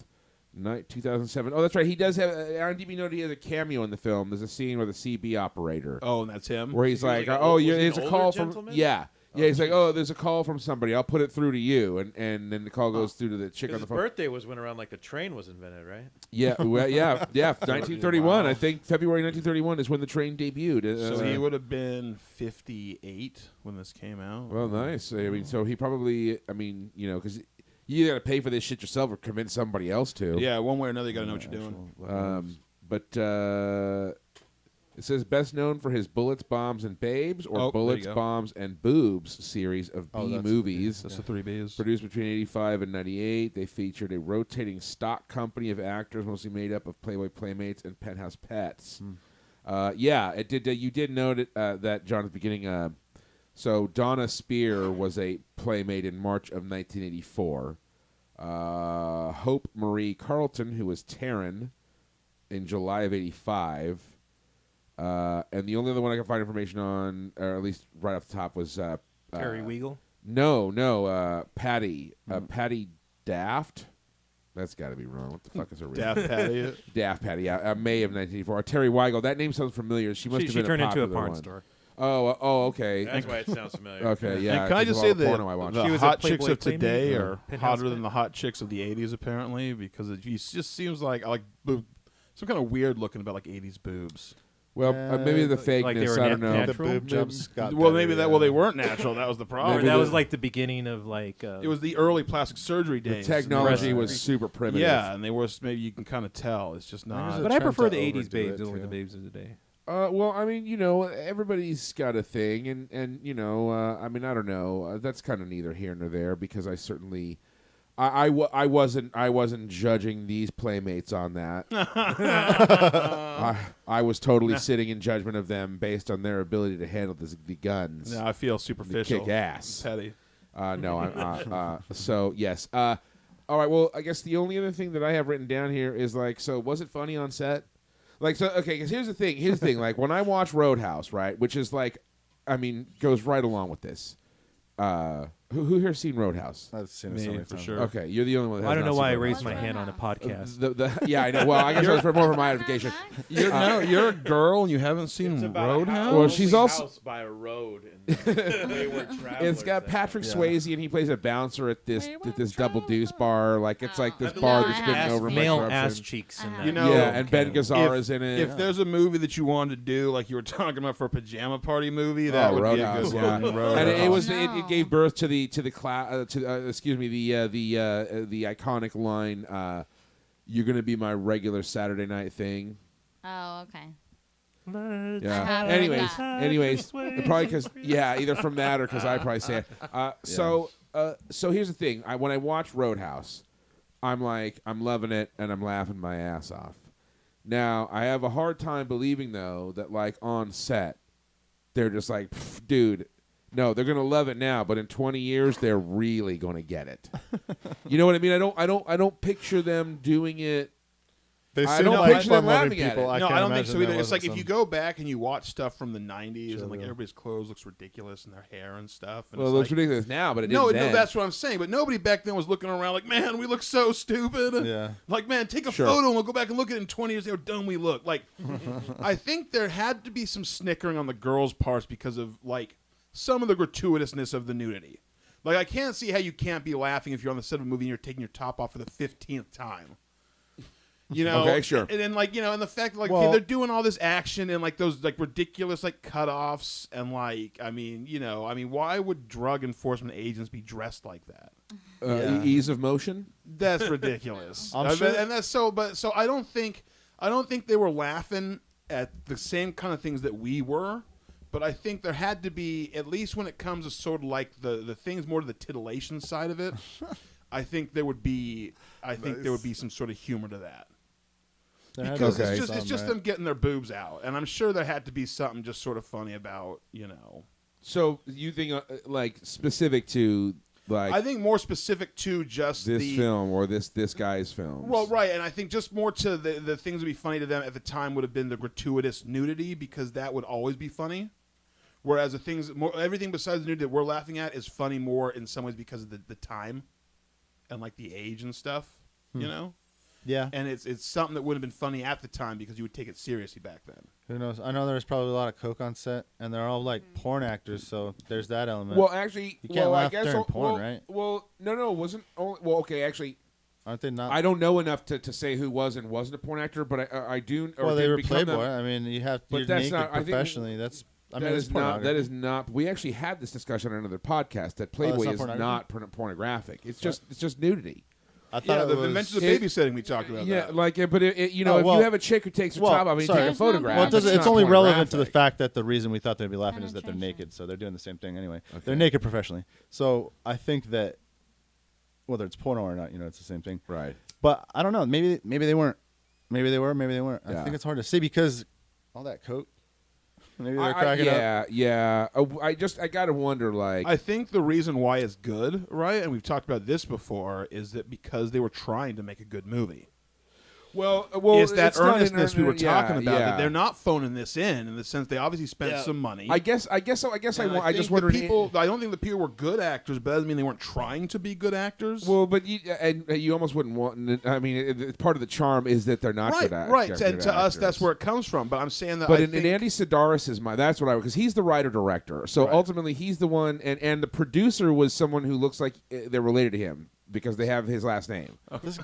Speaker 1: 2007. Oh, that's right. He does have IMDb noted he has a cameo in the film. There's a scene with a CB operator
Speaker 3: Oh, and that's him.
Speaker 1: where he's
Speaker 5: was
Speaker 1: like,
Speaker 5: like
Speaker 1: "Oh,
Speaker 5: was he
Speaker 1: there's
Speaker 5: an
Speaker 1: a call
Speaker 5: older
Speaker 1: from
Speaker 5: gentleman?
Speaker 1: yeah." He's like, "Oh, there's a call from somebody. I'll put it through to you." And then the call goes through to the chick on
Speaker 5: His
Speaker 1: the phone.
Speaker 5: birthday was when around like the train was invented, right?
Speaker 1: Yeah, well, yeah. 1931.
Speaker 3: Wow.
Speaker 1: I think February 1931 is when the train debuted.
Speaker 3: So he would have been 58 when this came out.
Speaker 1: Well, nice. I mean, so he probably, because you either got to pay for this shit yourself or convince somebody else to.
Speaker 3: Yeah, one way or another, you got to know what you're doing.
Speaker 1: But it says best known for his Bullets, Bombs, and Babes, or
Speaker 3: Oh, there you
Speaker 1: Bullets,
Speaker 3: go.
Speaker 1: Bombs, and Boobs series of B
Speaker 4: that's-
Speaker 1: movies.
Speaker 3: That's the 3 Bs.
Speaker 1: Produced between 85 and 98, they featured a rotating stock company of actors, mostly made up of Playboy Playmates and Penthouse Pets. Yeah, it did. You did note it, that, John, at the beginning. So Donna Spear was a Playmate in March of 1984. Hope Marie Carlton, who was Taryn, in July of 85. And the only other one I can find information on, or at least right off the top, was
Speaker 6: Terry Weigel.
Speaker 1: No, Patty. Patty Daft. That's got to be wrong. What the fuck is her real
Speaker 3: Daft Patty.
Speaker 1: Daft Patty, yeah. May of 1984. Terry Weigel. That name sounds familiar. She must have
Speaker 6: She
Speaker 1: been
Speaker 6: turned
Speaker 1: a
Speaker 6: into a
Speaker 1: popular
Speaker 6: porn
Speaker 1: one.
Speaker 6: star.
Speaker 1: Oh, okay.
Speaker 5: That's why it sounds familiar.
Speaker 1: Okay, yeah.
Speaker 3: and can I
Speaker 1: 'cause
Speaker 3: just
Speaker 1: of
Speaker 3: say
Speaker 1: all the
Speaker 3: that
Speaker 1: porno I watched.
Speaker 3: the
Speaker 6: She was a
Speaker 3: hot chicks
Speaker 6: Playboy
Speaker 3: of today
Speaker 6: Playmate?
Speaker 3: are
Speaker 6: Penthouse
Speaker 3: hotter
Speaker 6: Pet?
Speaker 3: than the hot chicks of the 80s, apparently, because it just seems like some kind of weird looking about like 80s boobs.
Speaker 1: Well, maybe the fakeness.
Speaker 6: like they were
Speaker 1: I don't know.
Speaker 4: The
Speaker 6: natural?
Speaker 4: boob jumps got
Speaker 3: Well,
Speaker 4: better,
Speaker 3: maybe that.
Speaker 4: yeah.
Speaker 3: Well, they weren't natural. That was the
Speaker 6: Or
Speaker 3: problem.
Speaker 6: that was like the beginning of like.
Speaker 3: It was the early plastic surgery
Speaker 1: The
Speaker 3: days.
Speaker 1: technology
Speaker 3: And they
Speaker 1: was
Speaker 3: were-
Speaker 1: super primitive.
Speaker 3: Yeah, and they were maybe you can kind of tell. It's just
Speaker 4: There's
Speaker 3: not.
Speaker 4: a
Speaker 6: But I
Speaker 4: trend
Speaker 6: prefer
Speaker 4: to
Speaker 6: the 80s
Speaker 4: overdo
Speaker 6: babes
Speaker 4: it,
Speaker 6: over the
Speaker 4: too.
Speaker 6: babes of the day.
Speaker 1: Well, I mean, everybody's got a thing, and I mean, I don't know. That's kind of neither here nor there because I certainly, I wasn't judging these playmates on that. I was totally sitting in judgment of them based on their ability to handle the guns.
Speaker 3: No, I feel
Speaker 1: to
Speaker 3: superficial.
Speaker 1: kick ass.
Speaker 3: Petty.
Speaker 1: No, so yes. All right. Well, I guess the only other thing that I have written down here is like, so was it funny on set? Like, so okay. Because here's the thing. Like when I watch Roadhouse, right, which is like, I mean, goes right along with this. Who here's seen Roadhouse?
Speaker 4: I've seen it
Speaker 3: Me,
Speaker 4: so many
Speaker 3: for
Speaker 4: times.
Speaker 3: sure.
Speaker 1: Okay, you're the only one that has
Speaker 6: I don't
Speaker 1: not
Speaker 6: know
Speaker 1: seen
Speaker 6: why I
Speaker 1: Roadhouse.
Speaker 6: raised my
Speaker 2: What's
Speaker 6: hand on a
Speaker 2: Roadhouse?
Speaker 6: podcast.
Speaker 1: Yeah, I know. Well, I guess it was more for my edification.
Speaker 3: You're a girl and you haven't seen Roadhouse.
Speaker 1: Well, she's also-
Speaker 5: house by a road and wayward travelers.
Speaker 1: It's got Patrick
Speaker 4: Yeah.
Speaker 1: Swayze, and he plays a bouncer at this Double Deuce bar. Like it's like this
Speaker 2: Oh.
Speaker 1: bar
Speaker 2: No,
Speaker 1: that's
Speaker 2: I
Speaker 1: been
Speaker 2: haven't
Speaker 1: over
Speaker 2: seen
Speaker 1: by
Speaker 6: Male
Speaker 1: corruption.
Speaker 6: ass cheeks in that.
Speaker 3: You know,
Speaker 1: Yeah, and Ben Gazzara is in it.
Speaker 3: If there's a movie that you wanted to do, like you were talking about for a pajama party movie, that would
Speaker 1: Roadhouse,
Speaker 3: be a
Speaker 1: yeah.
Speaker 3: good one.
Speaker 1: And it was
Speaker 2: No.
Speaker 1: it gave birth to the iconic line, "You're gonna be my regular Saturday night thing."
Speaker 2: Oh, okay.
Speaker 1: Yeah.
Speaker 2: haven't
Speaker 1: Anyways,
Speaker 2: heard
Speaker 1: anyways, probably because either from that or because I probably say it. So here's the thing: when I watch Roadhouse, I'm loving it and I'm laughing my ass off. Now I have a hard time believing though that like on set, they're just like, dude. No, they're gonna love it now, but in 20 years they're really gonna get it. You know what I mean? I don't picture them doing it.
Speaker 4: They
Speaker 1: I
Speaker 4: seem
Speaker 1: don't
Speaker 4: like
Speaker 1: picture them
Speaker 4: fun-loving
Speaker 1: laughing at
Speaker 4: people.
Speaker 1: it.
Speaker 3: No,
Speaker 4: can't
Speaker 3: I don't think
Speaker 4: imagine
Speaker 3: so
Speaker 4: there
Speaker 3: either. It's like
Speaker 4: wasn't
Speaker 3: if you
Speaker 4: some-
Speaker 3: go back and you watch stuff from the 90s and like
Speaker 4: Chill.
Speaker 3: everybody's clothes looks ridiculous and their hair and stuff. And
Speaker 1: Well, it
Speaker 3: it's
Speaker 1: looks
Speaker 3: like,
Speaker 1: ridiculous now, but it
Speaker 3: no,
Speaker 1: didn't then.
Speaker 3: that's what I'm saying. But nobody back then was looking around like, man, we look so stupid.
Speaker 4: Yeah.
Speaker 3: Like, man, take a
Speaker 1: Sure.
Speaker 3: photo and we'll go back and look at it in 20 years. How dumb we look. Like, I think there had to be some snickering on the girls' parts because of like some of the gratuitousness of the nudity. Like, I can't see how you can't be laughing if you're on the set of a movie and you're taking your top off for the 15th time. You know,
Speaker 1: Okay, sure.
Speaker 3: And then like, you know, and the fact like
Speaker 4: Well-
Speaker 3: they're doing all this action and like those like ridiculous like cutoffs and like, I mean, why would drug enforcement agents be dressed like that?
Speaker 4: Yeah.
Speaker 1: Ease of motion.
Speaker 3: That's ridiculous.
Speaker 4: I'm sure-
Speaker 3: and that's so. But so I don't think they were laughing at the same kind of things that we were. But I think there had to be, at least when it comes to sort of like the things more to the titillation side of it. I think there would be some sort of humor to that.
Speaker 4: There had to
Speaker 3: Because
Speaker 4: be
Speaker 3: it's
Speaker 4: some,
Speaker 3: just
Speaker 4: right?
Speaker 3: them getting their boobs out, and I'm sure there had to be something just sort of funny about, you know.
Speaker 1: So you think like specific to like
Speaker 3: I think more specific to just
Speaker 1: this
Speaker 3: the
Speaker 1: film or this guy's film?
Speaker 3: Well, right, and I think just more to the things that would be funny to them at the time would have been the gratuitous nudity because that would always be funny. Whereas the things, everything besides the nudity that we're laughing at is funny more in some ways because of the time and like the age and stuff, you know.
Speaker 4: Yeah.
Speaker 3: And it's something that would have been funny at the time because you would take it seriously back then.
Speaker 4: Who knows? I know there's probably a lot of coke on set, and they're all like porn actors, so there's that element.
Speaker 1: Well, actually,
Speaker 4: You can't
Speaker 1: I
Speaker 4: laugh
Speaker 1: guess
Speaker 4: during porn,
Speaker 1: well,
Speaker 4: right?
Speaker 1: Well, no, it wasn't. Only, well, okay, actually,
Speaker 4: Aren't they not?
Speaker 1: I don't know enough to say who was and wasn't a porn actor, but I do. Or
Speaker 4: well, they
Speaker 1: did
Speaker 4: were
Speaker 1: become
Speaker 4: Playboy.
Speaker 1: them.
Speaker 4: I mean, you have
Speaker 1: But
Speaker 4: you're
Speaker 1: that's
Speaker 4: naked
Speaker 1: not- I think
Speaker 4: professionally. That's I mean,
Speaker 1: That
Speaker 4: it's
Speaker 1: is not. That
Speaker 4: pornography.
Speaker 1: is not. We actually had this discussion on another podcast. That Playboy
Speaker 4: not
Speaker 1: is
Speaker 4: pornography?
Speaker 1: not pornographic. It's just nudity.
Speaker 4: I
Speaker 3: Yeah,
Speaker 4: thought it
Speaker 3: the
Speaker 4: was.
Speaker 3: Inventions of
Speaker 1: it-
Speaker 3: Babysitting we talked about
Speaker 1: Yeah,
Speaker 3: that.
Speaker 1: like, but you know,
Speaker 4: Oh,
Speaker 1: if
Speaker 4: well-
Speaker 1: you have a chick who takes her
Speaker 4: well,
Speaker 1: top off and you
Speaker 4: sorry.
Speaker 1: take a photograph,
Speaker 4: Well, it's
Speaker 1: not
Speaker 4: only relevant to the
Speaker 1: pornographic.
Speaker 4: fact that the reason we thought they'd be laughing is that they're
Speaker 2: Penetration.
Speaker 4: naked, so they're doing the same thing anyway.
Speaker 1: Okay.
Speaker 4: They're naked professionally, so I think that whether it's porno or not, it's the same thing.
Speaker 1: Right.
Speaker 4: But I don't know. Maybe they weren't. Maybe they were. Maybe they weren't.
Speaker 1: Yeah.
Speaker 4: I think it's hard to say because all that coke. Maybe they're cracking up.
Speaker 1: Yeah. I gotta wonder, like,
Speaker 3: I think the reason why it's good, right, and we've talked about this before, is that because they were trying to make a good movie.
Speaker 1: well,
Speaker 3: It's that
Speaker 1: not
Speaker 3: earnestness we were talking about.
Speaker 1: Yeah.
Speaker 3: That they're not phoning this in the sense they obviously spent some money.
Speaker 1: I guess. I
Speaker 3: And
Speaker 1: just
Speaker 3: think
Speaker 1: wondered.
Speaker 3: the people. I don't think the people were good actors, but that doesn't mean they weren't trying to be good actors.
Speaker 1: Well, but you almost wouldn't want. I mean, part of the charm is that they're not good actors.
Speaker 3: right. And to us, that's where it comes from. But I'm saying that.
Speaker 1: But
Speaker 3: I
Speaker 1: in
Speaker 3: think,
Speaker 1: Andy Sedaris' mind, that's what because he's the writer director. So
Speaker 3: Right.
Speaker 1: ultimately, he's the one, and the producer was someone who looks like they're related to him because they have his last name.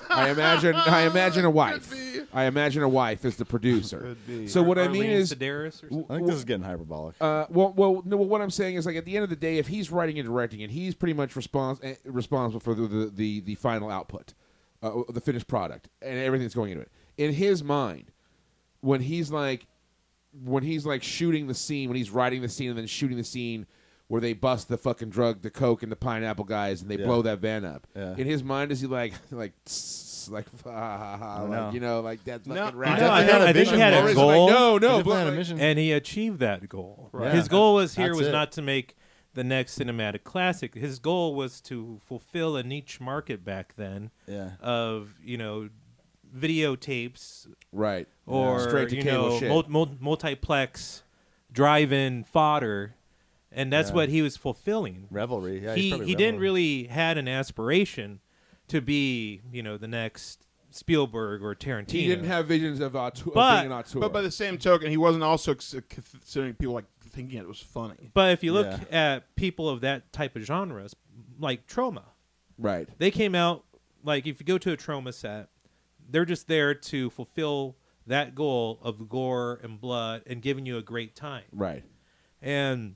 Speaker 1: I imagine a wife.
Speaker 3: be.
Speaker 1: I imagine a wife is the producer.
Speaker 3: Could be.
Speaker 1: So what I mean
Speaker 6: Arlene
Speaker 1: is,
Speaker 6: Sedaris or something?
Speaker 4: I think this is getting hyperbolic.
Speaker 1: no. What I'm saying is, like, at the end of the day, if he's writing and directing, and he's pretty much responsible for the final output, the finished product, and everything that's going into it. In his mind, when he's like shooting the scene, when he's writing the scene and then shooting the scene where they bust the fucking the coke and the pineapple guys and they
Speaker 4: Yeah.
Speaker 1: blow that van up.
Speaker 4: Yeah.
Speaker 1: In his mind, is he like
Speaker 4: know.
Speaker 1: like that's
Speaker 3: No,
Speaker 1: fucking
Speaker 3: no,
Speaker 1: right?
Speaker 6: I think he had
Speaker 1: Or
Speaker 6: a
Speaker 1: is it
Speaker 6: goal,
Speaker 1: Like, no,
Speaker 4: He definitely
Speaker 1: but
Speaker 4: had a
Speaker 1: like-
Speaker 4: mission.
Speaker 6: and he achieved that goal.
Speaker 4: Right.
Speaker 6: His goal was
Speaker 4: That's it.
Speaker 6: not to make the next cinematic classic. His goal was to fulfill a niche market back then
Speaker 4: Yeah.
Speaker 6: of videotapes
Speaker 1: right
Speaker 6: or
Speaker 1: straight to cable shit.
Speaker 6: multiplex drive-in fodder, and that's what he was fulfilling.
Speaker 4: Revelry. Yeah,
Speaker 6: he
Speaker 4: probably
Speaker 6: didn't
Speaker 4: revelry.
Speaker 6: really had an aspiration to be, the next Spielberg or Tarantino.
Speaker 1: He didn't have visions of, of being
Speaker 6: But-
Speaker 1: an auteur.
Speaker 3: But by the same token, he wasn't also considering people like thinking it was funny.
Speaker 6: But if you look at people of that type of genres, like Troma,
Speaker 1: right.
Speaker 6: they came out, like if you go to a Troma set, they're just there to fulfill that goal of gore and blood and giving you a great time.
Speaker 1: Right.
Speaker 6: And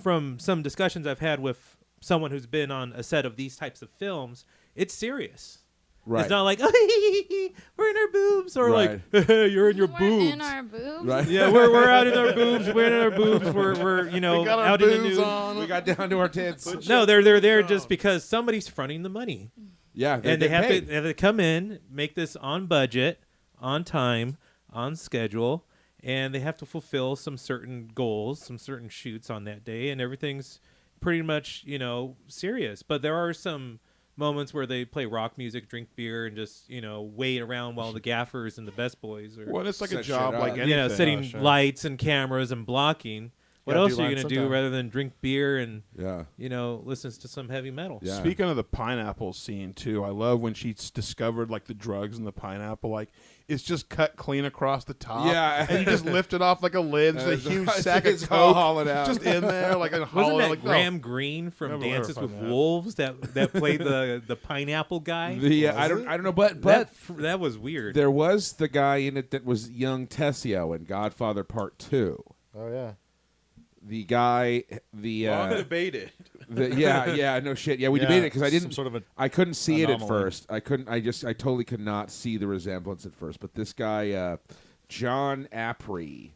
Speaker 6: from some discussions I've had with someone who's been on a set of these types of films, it's serious.
Speaker 1: Right.
Speaker 6: It's not like, we're in our boobs, or
Speaker 1: Right.
Speaker 6: like, you're in your
Speaker 2: We're
Speaker 6: boobs.
Speaker 2: in our boobs.
Speaker 1: Right.
Speaker 6: Yeah, we're out in our boobs. We're in our boobs. We're
Speaker 3: We got our
Speaker 6: out in the
Speaker 3: boobs
Speaker 6: nude.
Speaker 3: on.
Speaker 1: We got down to our tits.
Speaker 6: No, they're there just because somebody's fronting the money,
Speaker 1: Yeah.
Speaker 6: and they have
Speaker 1: paid.
Speaker 6: to come in, make this on budget, on time, on schedule, and they have to fulfill some certain goals, some certain shoots on that day, and everything's pretty much serious. But there are some moments where they play rock music, drink beer, and just wait around while the gaffers and the best boys are
Speaker 3: Well, it's like a
Speaker 1: Set
Speaker 3: job
Speaker 1: shit
Speaker 3: like
Speaker 1: up.
Speaker 3: anything.
Speaker 6: setting lights and cameras and blocking. What
Speaker 4: Gotta
Speaker 6: else
Speaker 4: do
Speaker 6: are you
Speaker 4: lines
Speaker 6: gonna do
Speaker 4: sometime.
Speaker 6: rather than drink beer and
Speaker 1: Yeah.
Speaker 6: listen to some heavy metal?
Speaker 1: Yeah.
Speaker 3: Speaking of the pineapple scene too, I love when she discovered like the drugs in the pineapple. Like it's just cut clean across the top.
Speaker 1: Yeah.
Speaker 3: and you just lift it off like a lid. It's a huge sack of
Speaker 1: It's all
Speaker 3: coke
Speaker 1: hollowed out.
Speaker 3: just in there, like a
Speaker 6: Wasn't
Speaker 3: hollow.
Speaker 6: that
Speaker 3: Like
Speaker 6: Graham Greene from
Speaker 3: Never
Speaker 6: Dances with
Speaker 3: clarified that.
Speaker 6: Wolves that played the pineapple guy?
Speaker 1: I don't know, but
Speaker 6: that was weird.
Speaker 1: there was the guy in it that was young Tessio in Godfather Part 2.
Speaker 4: Oh yeah.
Speaker 1: The guy,
Speaker 5: debated.
Speaker 1: no shit. Yeah, we debated it because I didn't.
Speaker 4: Some sort of a
Speaker 1: I couldn't see it at
Speaker 4: anomaly.
Speaker 1: first. I totally could not see the resemblance at first. But this guy, John Apri,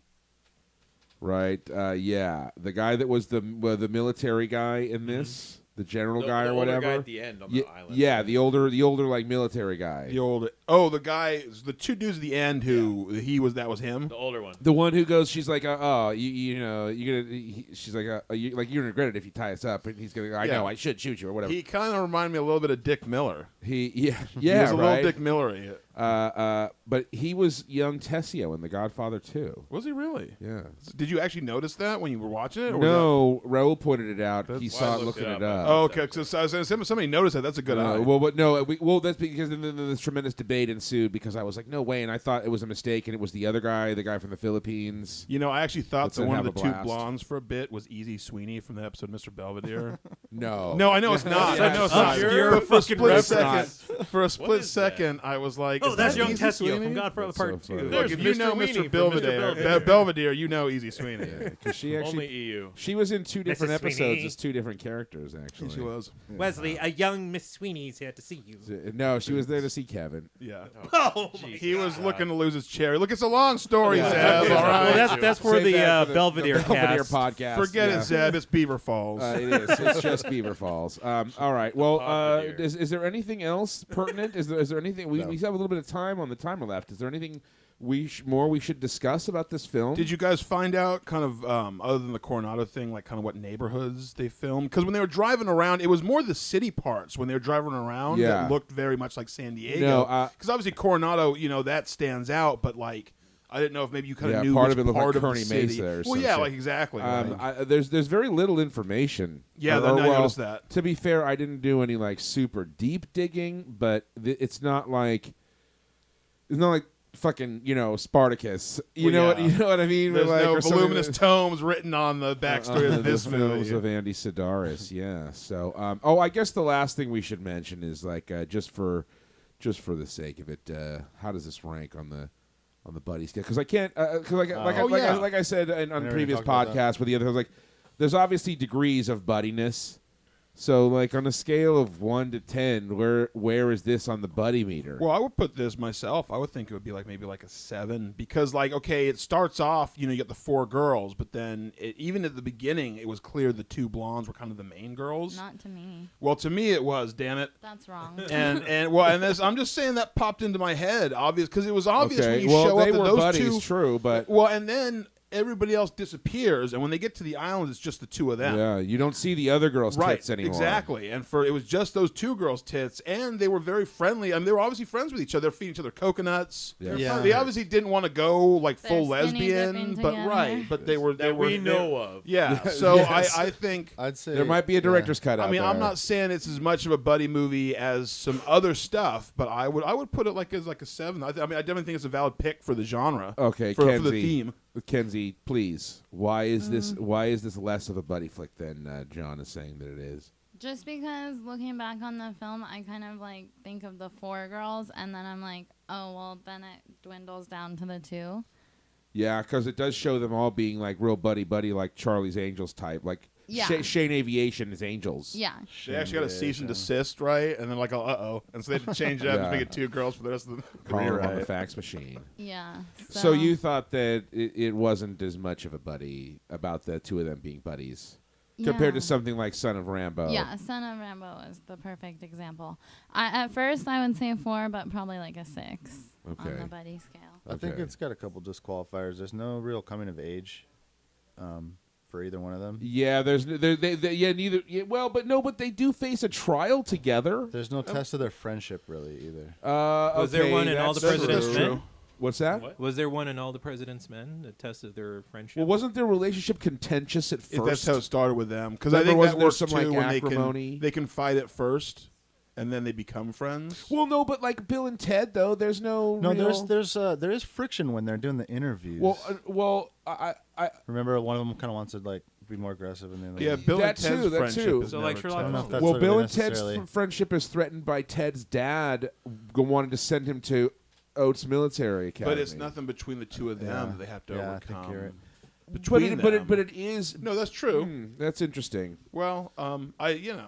Speaker 1: right? The guy that was the military guy in this, the general guy or whatever.
Speaker 5: Guy at the end on
Speaker 1: Ye-
Speaker 5: the island.
Speaker 1: yeah, the older like military guy.
Speaker 3: the guy, the two dudes at the end who that was him.
Speaker 5: The older one.
Speaker 1: The one who goes, she's like, you're gonna. She's like, you're gonna regret it if you tie us up. And he's gonna go, I know, I should shoot you or whatever.
Speaker 3: He kind of reminded me a little bit of Dick Miller.
Speaker 1: He
Speaker 3: He was a
Speaker 1: right.
Speaker 3: little Dick Miller-y.
Speaker 1: But he was young Tessio in The Godfather 2.
Speaker 3: Was he really?
Speaker 1: Yeah.
Speaker 3: Did you actually notice that when you were watching it? Or was
Speaker 1: No, Raul pointed it out. He
Speaker 3: That's
Speaker 1: saw
Speaker 5: why I
Speaker 1: it
Speaker 5: looked
Speaker 1: looking
Speaker 5: it
Speaker 1: it
Speaker 5: up.
Speaker 1: up.
Speaker 3: Oh, okay. So I was saying, somebody noticed that. That's a good eye.
Speaker 1: That's because then this tremendous debate ensued because I was like, no way, and I thought it was a mistake, and it was the other guy, the guy from the Philippines.
Speaker 3: I actually thought
Speaker 1: Let's
Speaker 3: that one of
Speaker 1: have
Speaker 3: the
Speaker 1: a
Speaker 3: two
Speaker 1: blast.
Speaker 3: blondes for a bit was Easy Sweeney from the episode Mr. Belvedere.
Speaker 1: No,
Speaker 3: No, I know it's not. I know it's not.
Speaker 6: Obscure
Speaker 3: But for a
Speaker 6: fucking
Speaker 3: split
Speaker 6: reference.
Speaker 3: second, for a split
Speaker 5: is that?
Speaker 3: second, I was like,
Speaker 6: Oh,
Speaker 3: is
Speaker 6: that's
Speaker 3: that
Speaker 6: young
Speaker 3: Easy
Speaker 6: Tessio
Speaker 3: Sweeney?
Speaker 6: from Godfather
Speaker 1: That's
Speaker 6: Part
Speaker 1: so
Speaker 6: 2.
Speaker 1: funny.
Speaker 3: Look,
Speaker 5: There's
Speaker 3: if you
Speaker 5: Mr.
Speaker 3: know
Speaker 5: Weenie
Speaker 3: Mr.
Speaker 5: from Mr.
Speaker 3: Belvedere,
Speaker 5: Belvedere.
Speaker 3: Belvedere, you know Easy Sweeney.
Speaker 1: because she actually
Speaker 5: Only EU.
Speaker 1: she was in two different
Speaker 2: Mrs.
Speaker 1: episodes
Speaker 2: Sweeney.
Speaker 1: as two different characters. Actually,
Speaker 3: She was.
Speaker 6: Wesley, a young Miss Sweeney's here to see you.
Speaker 1: No, she was there to see Kevin.
Speaker 3: Yeah.
Speaker 6: Oh,
Speaker 3: He was looking to lose his cherry. Look, it's a long story,
Speaker 1: Yeah.
Speaker 3: Zeb.
Speaker 1: Yeah.
Speaker 3: All right.
Speaker 6: well, that's for
Speaker 1: Save
Speaker 6: the,
Speaker 1: that for
Speaker 6: Belvedere
Speaker 1: the Belvedere
Speaker 6: cast.
Speaker 1: podcast.
Speaker 3: Forget
Speaker 1: yeah.
Speaker 3: it, Zeb. It's Beaver Falls.
Speaker 1: It is. It's just Beaver Falls. All right. Well,
Speaker 5: Belvedere.
Speaker 1: is there anything else pertinent? Is there anything we
Speaker 4: No.
Speaker 1: have a little bit of time on the timer left? Is there anything we should discuss about this film?
Speaker 3: Did you guys find out kind of other than the Coronado thing, like kind of what neighborhoods they filmed? Because when they were driving around, it was more the city parts when they were driving around
Speaker 1: Yeah.
Speaker 3: that looked very much like San Diego.
Speaker 1: No,
Speaker 3: Because obviously Coronado, that stands out, but like I didn't know if maybe you kind of knew
Speaker 1: part
Speaker 3: which
Speaker 1: of it looked
Speaker 3: part
Speaker 1: like
Speaker 3: of the
Speaker 1: Kearny
Speaker 3: city.
Speaker 1: Mesa or
Speaker 3: well,
Speaker 1: some
Speaker 3: yeah,
Speaker 1: shit.
Speaker 3: like exactly. like-
Speaker 1: There's very little information.
Speaker 3: Yeah,
Speaker 1: Or-
Speaker 3: I
Speaker 1: or, well,
Speaker 3: noticed that.
Speaker 1: To be fair, I didn't do any like super deep digging, but it's not like fucking Spartacus. You know
Speaker 3: yeah.
Speaker 1: what I mean?
Speaker 3: There's
Speaker 1: Like,
Speaker 3: no
Speaker 1: or something
Speaker 3: voluminous
Speaker 1: that-
Speaker 3: tomes written on the backstory of this
Speaker 1: films
Speaker 3: movie.
Speaker 1: of Andy Sedaris. Yeah. So, I guess the last thing we should mention is like just for the sake of it, how does this rank on the buddy scale? Because I can't, like I said on
Speaker 4: already
Speaker 1: previous
Speaker 4: talked about that.
Speaker 1: podcasts with the other, like there's obviously degrees of buddiness. So, like on a scale of 1 to 10, where is this on the buddy meter?
Speaker 3: Well, I would put this myself. I would think it would be maybe a 7 because okay, it starts off, you get the 4 girls, but then even at the beginning, it was clear the 2 blondes were kind of the main girls.
Speaker 2: Not to me.
Speaker 3: Well, to me, it was. Damn it.
Speaker 2: That's wrong.
Speaker 3: And this, I'm just saying that popped into my head, obvious because it was obvious
Speaker 1: okay.
Speaker 3: when you show
Speaker 1: they
Speaker 3: up that
Speaker 1: were
Speaker 3: those
Speaker 1: buddies,
Speaker 3: 2.
Speaker 1: true, but
Speaker 3: Well, and then everybody else disappears, and when they get to the island, it's just the two of them.
Speaker 1: Yeah, you don't see the other girl's
Speaker 3: Right,
Speaker 1: tits anymore.
Speaker 3: exactly. And it was just those two girls' tits, and they were very friendly. I mean, they were obviously friends with each other. They're feeding each other coconuts.
Speaker 1: Yeah.
Speaker 4: Yeah.
Speaker 3: They obviously didn't want to go like
Speaker 2: They're
Speaker 3: full
Speaker 2: skinny
Speaker 3: lesbian,
Speaker 2: dipping
Speaker 3: but
Speaker 2: together.
Speaker 3: right. But they were.
Speaker 5: that we know of.
Speaker 3: Yeah. So
Speaker 1: Yes.
Speaker 3: I think.
Speaker 4: I'd say
Speaker 1: There might be a director's cut out
Speaker 3: I mean,
Speaker 1: there.
Speaker 3: I'm not saying it's as much of a buddy movie as some other stuff, but I would put it like as like a 7. I mean, I definitely think it's a valid pick for the genre.
Speaker 1: Okay,
Speaker 3: for
Speaker 1: Kenzie.
Speaker 3: the theme.
Speaker 1: Kenzie, please. Why is this less of a buddy flick than John is saying that it is?
Speaker 2: Just because looking back on the film, I kind of like think of the 4 girls, and then I'm like, oh well, then it dwindles down to the 2.
Speaker 1: Yeah, because it does show them all being like real buddy, like Charlie's Angels type. Like
Speaker 2: Yeah.
Speaker 1: Shane Aviation is Angels.
Speaker 2: Yeah.
Speaker 3: They actually got a cease and desist, right? And then like, uh-oh. And so they had to change it up
Speaker 1: Yeah.
Speaker 3: and make it 2 girls for the rest of the
Speaker 1: Call
Speaker 3: career.
Speaker 1: them on the
Speaker 3: Right?
Speaker 1: fax machine.
Speaker 2: Yeah.
Speaker 1: So you thought that it wasn't as much of a buddy about the two of them being buddies compared to something like Son of Rambo.
Speaker 2: Yeah, Son of Rambo is the perfect example. At first, I would say a 4, but probably like a 6 on
Speaker 1: Okay.
Speaker 2: the buddy scale.
Speaker 4: I think
Speaker 1: Okay.
Speaker 4: it's got a couple disqualifiers. There's no real coming of age for either one of them.
Speaker 1: Yeah, there's neither. Yeah, well, but they do face a trial together.
Speaker 4: There's no test of their friendship really either.
Speaker 6: Was there
Speaker 1: okay,
Speaker 6: one in All the
Speaker 1: that's
Speaker 6: President's
Speaker 1: true.
Speaker 6: Men?
Speaker 1: What's that?
Speaker 6: Was there one in All the President's Men that tested their friendship?
Speaker 1: Well, wasn't their relationship contentious at first?
Speaker 3: That's how it started with them. Because I
Speaker 1: Remember,
Speaker 3: think
Speaker 1: wasn't
Speaker 3: that
Speaker 1: there
Speaker 3: works
Speaker 1: some,
Speaker 3: too
Speaker 1: like,
Speaker 3: when
Speaker 1: acrimony?
Speaker 3: they can fight at first, and then they become friends.
Speaker 1: Well, no, but like Bill and Ted, though, there's no.
Speaker 4: No,
Speaker 1: real...
Speaker 4: there is friction when they're doing the interviews.
Speaker 1: Well, I
Speaker 4: Remember, one of them kind of wants to like be more aggressive, and then
Speaker 3: Yeah, Bill
Speaker 1: That
Speaker 3: and Ted's
Speaker 1: too, that
Speaker 3: friendship
Speaker 1: too.
Speaker 3: is
Speaker 6: So,
Speaker 3: never
Speaker 6: like, Sherlock
Speaker 3: tested.
Speaker 4: I don't know if that's
Speaker 1: well,
Speaker 4: what
Speaker 1: Bill
Speaker 4: it
Speaker 1: and Ted's
Speaker 4: necessarily-
Speaker 1: friendship is threatened by Ted's dad wanting to send him to Oates Military Academy.
Speaker 3: But it's nothing between the two of them that they have to
Speaker 4: Yeah, I
Speaker 3: overcome.
Speaker 4: think you're right.
Speaker 3: Between them.
Speaker 1: But it is.
Speaker 3: No, that's true.
Speaker 1: That's interesting.
Speaker 3: Well, Well,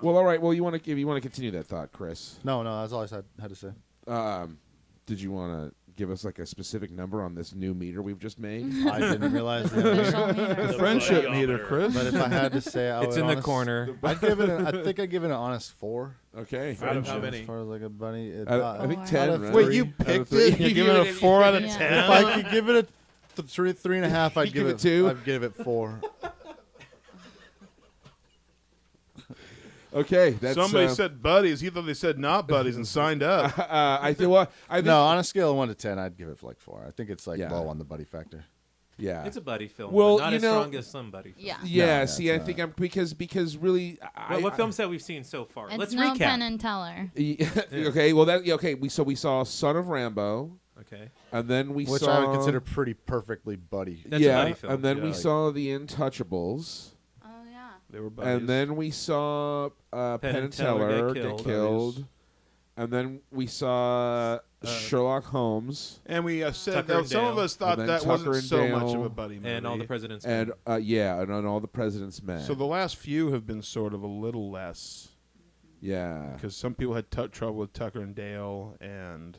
Speaker 1: Well, all right. Well, you want to continue that thought, Chris?
Speaker 4: No, that's all I had to say.
Speaker 1: Did you want to give us like a specific number on this new meter we've just made?
Speaker 4: I didn't realize that.
Speaker 2: Official meter.
Speaker 3: the friendship meter, Chris.
Speaker 4: But if I had to say,
Speaker 6: It's in the corner.
Speaker 4: I think I'd give it an honest 4.
Speaker 1: Okay.
Speaker 5: Out of how
Speaker 4: As
Speaker 5: many?
Speaker 4: far as like a buddy,
Speaker 1: I think
Speaker 2: Four.
Speaker 1: 10.
Speaker 4: Out of
Speaker 1: Right?
Speaker 3: Wait,
Speaker 4: 3
Speaker 3: you
Speaker 4: out of
Speaker 3: picked
Speaker 4: 3.
Speaker 3: it? You're giving it a 4 out of
Speaker 2: Yeah.
Speaker 3: 10?
Speaker 4: If I could give it a 3.5, I'd
Speaker 1: You
Speaker 4: give
Speaker 1: give it 2?
Speaker 4: I'd give it 4.
Speaker 1: Okay. That's
Speaker 3: Somebody said buddies. He thought they said not buddies and signed up.
Speaker 1: I think. Well, I think.
Speaker 4: No, on a scale of 1 to 10, I'd give it like 4. I think it's like
Speaker 1: Yeah.
Speaker 4: low on the buddy factor.
Speaker 1: Yeah.
Speaker 6: It's a buddy film,
Speaker 1: Well,
Speaker 6: but not
Speaker 1: you
Speaker 6: as
Speaker 1: know-
Speaker 6: strong as some buddy films.
Speaker 2: Yeah.
Speaker 1: Yeah.
Speaker 4: No,
Speaker 1: see, I
Speaker 4: it's
Speaker 1: think I'm because really.
Speaker 6: Well, what films have we seen so far?
Speaker 2: It's
Speaker 6: Let's
Speaker 2: no
Speaker 6: recap.
Speaker 2: Penn and Teller.
Speaker 1: Okay. Well, we saw Son of Rambo,
Speaker 6: Okay.
Speaker 1: and then we
Speaker 4: Which
Speaker 1: saw.
Speaker 4: I would consider pretty perfectly buddy.
Speaker 6: That's a buddy film.
Speaker 1: and then we
Speaker 3: Yeah.
Speaker 1: saw The Untouchables.
Speaker 2: Oh yeah.
Speaker 3: They were buddies.
Speaker 1: And then we saw Penn and Teller get killed. And then we saw Sherlock Holmes
Speaker 3: And we said
Speaker 6: Tucker
Speaker 3: that
Speaker 6: and
Speaker 3: some of
Speaker 6: Dale.
Speaker 3: us thought
Speaker 1: And then
Speaker 3: that wasn't
Speaker 1: Tucker and
Speaker 3: so much
Speaker 1: Dale.
Speaker 3: of a buddy movie.
Speaker 6: And All the President's
Speaker 1: and
Speaker 6: Men.
Speaker 1: and on All the President's Men.
Speaker 3: So the last few have been sort of a little less
Speaker 1: yeah.
Speaker 3: because some people had trouble with Tucker and Dale and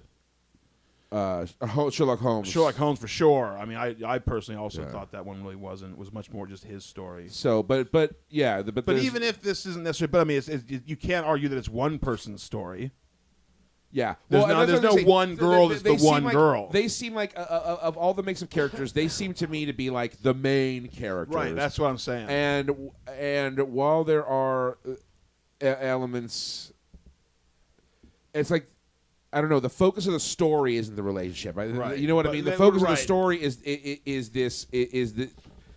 Speaker 1: Sherlock Holmes.
Speaker 3: Sherlock Holmes for sure. I mean, I personally also
Speaker 1: Yeah.
Speaker 3: thought that one really was much more just his story.
Speaker 1: So, but yeah, but
Speaker 3: But even if this isn't necessarily, but I mean, you can't argue that it's one person's story.
Speaker 1: yeah,
Speaker 3: There's
Speaker 1: and
Speaker 3: no-
Speaker 1: that's
Speaker 3: there's
Speaker 1: what I'm
Speaker 3: no
Speaker 1: saying.
Speaker 3: one girl that's the
Speaker 1: seem
Speaker 3: one
Speaker 1: like-
Speaker 3: girl.
Speaker 1: They seem like of all the mix of characters, they seem to me to be like the main characters.
Speaker 3: Right. That's what I'm saying.
Speaker 1: And while there are elements, it's like I don't know. The focus of the story isn't the relationship.
Speaker 3: Right.
Speaker 1: You know what I
Speaker 3: But
Speaker 1: mean? The
Speaker 3: then-
Speaker 1: focus of the
Speaker 3: right.
Speaker 1: story is the.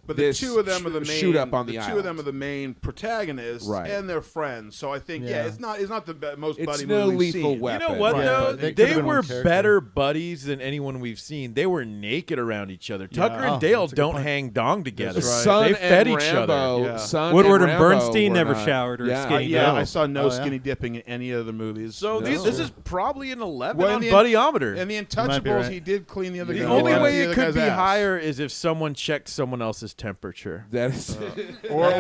Speaker 3: But the
Speaker 1: this
Speaker 3: two of them are the main.
Speaker 1: shoot up on the
Speaker 3: two
Speaker 1: island.
Speaker 3: of them are the main protagonists,
Speaker 1: Right.
Speaker 3: and they're friends. So I think
Speaker 4: Yeah.
Speaker 3: it's not the most
Speaker 1: It's
Speaker 3: buddy
Speaker 1: no
Speaker 3: movie we've
Speaker 1: Lethal
Speaker 3: seen.
Speaker 1: Weapon.
Speaker 5: You know what
Speaker 3: Right.
Speaker 5: though?
Speaker 4: They
Speaker 5: They,
Speaker 4: could've been
Speaker 5: were
Speaker 4: one character.
Speaker 5: better buddies than anyone we've seen. They were naked around each other.
Speaker 3: Yeah.
Speaker 5: Tucker and
Speaker 4: Oh,
Speaker 5: Dale
Speaker 4: that's a good
Speaker 5: don't
Speaker 4: point.
Speaker 5: hang dong together.
Speaker 3: That's right.
Speaker 1: Son
Speaker 5: They fed
Speaker 1: and
Speaker 5: each
Speaker 1: Rambo,
Speaker 5: other.
Speaker 3: Yeah.
Speaker 1: Son
Speaker 6: Woodward and
Speaker 1: Rambo
Speaker 6: Bernstein
Speaker 1: were
Speaker 6: never
Speaker 1: not-
Speaker 6: showered or
Speaker 1: yeah.
Speaker 6: skinny
Speaker 3: Yeah,
Speaker 6: down.
Speaker 3: I saw no
Speaker 4: Oh, yeah?
Speaker 3: skinny dipping in any of the movies.
Speaker 5: So
Speaker 1: No.
Speaker 5: this is probably an 11
Speaker 3: Well,
Speaker 5: on
Speaker 3: the-
Speaker 5: Buddyometer.
Speaker 3: and the
Speaker 4: might be
Speaker 3: Untouchables,
Speaker 4: right.
Speaker 3: he did clean the other
Speaker 5: The
Speaker 3: guy.
Speaker 5: only
Speaker 3: the
Speaker 5: way
Speaker 3: other
Speaker 5: it could
Speaker 3: guy's
Speaker 5: be
Speaker 3: ass.
Speaker 5: higher is if someone checked someone else's temperature.
Speaker 1: That is,
Speaker 3: Or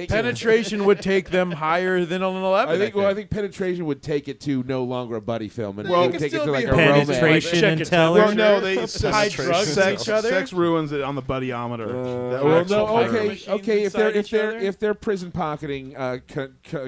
Speaker 5: Penetration would take them higher than an 11.
Speaker 1: I think penetration would take it to no longer a buddy film, and
Speaker 5: Well,
Speaker 1: it
Speaker 5: it
Speaker 1: would
Speaker 5: could
Speaker 1: take it
Speaker 5: still
Speaker 1: to
Speaker 5: be
Speaker 1: like a
Speaker 5: a
Speaker 1: romance.
Speaker 6: Penetration
Speaker 5: Check
Speaker 6: and
Speaker 5: it.
Speaker 6: Teller.
Speaker 3: well, no, they
Speaker 5: High drugs
Speaker 3: sex,
Speaker 5: each other?
Speaker 3: sex ruins it on the Buddyometer. That
Speaker 1: Well,
Speaker 3: works
Speaker 1: no,
Speaker 3: so far.
Speaker 1: okay,
Speaker 5: machines
Speaker 1: okay.
Speaker 5: inside each other?
Speaker 1: If they're prison pocketing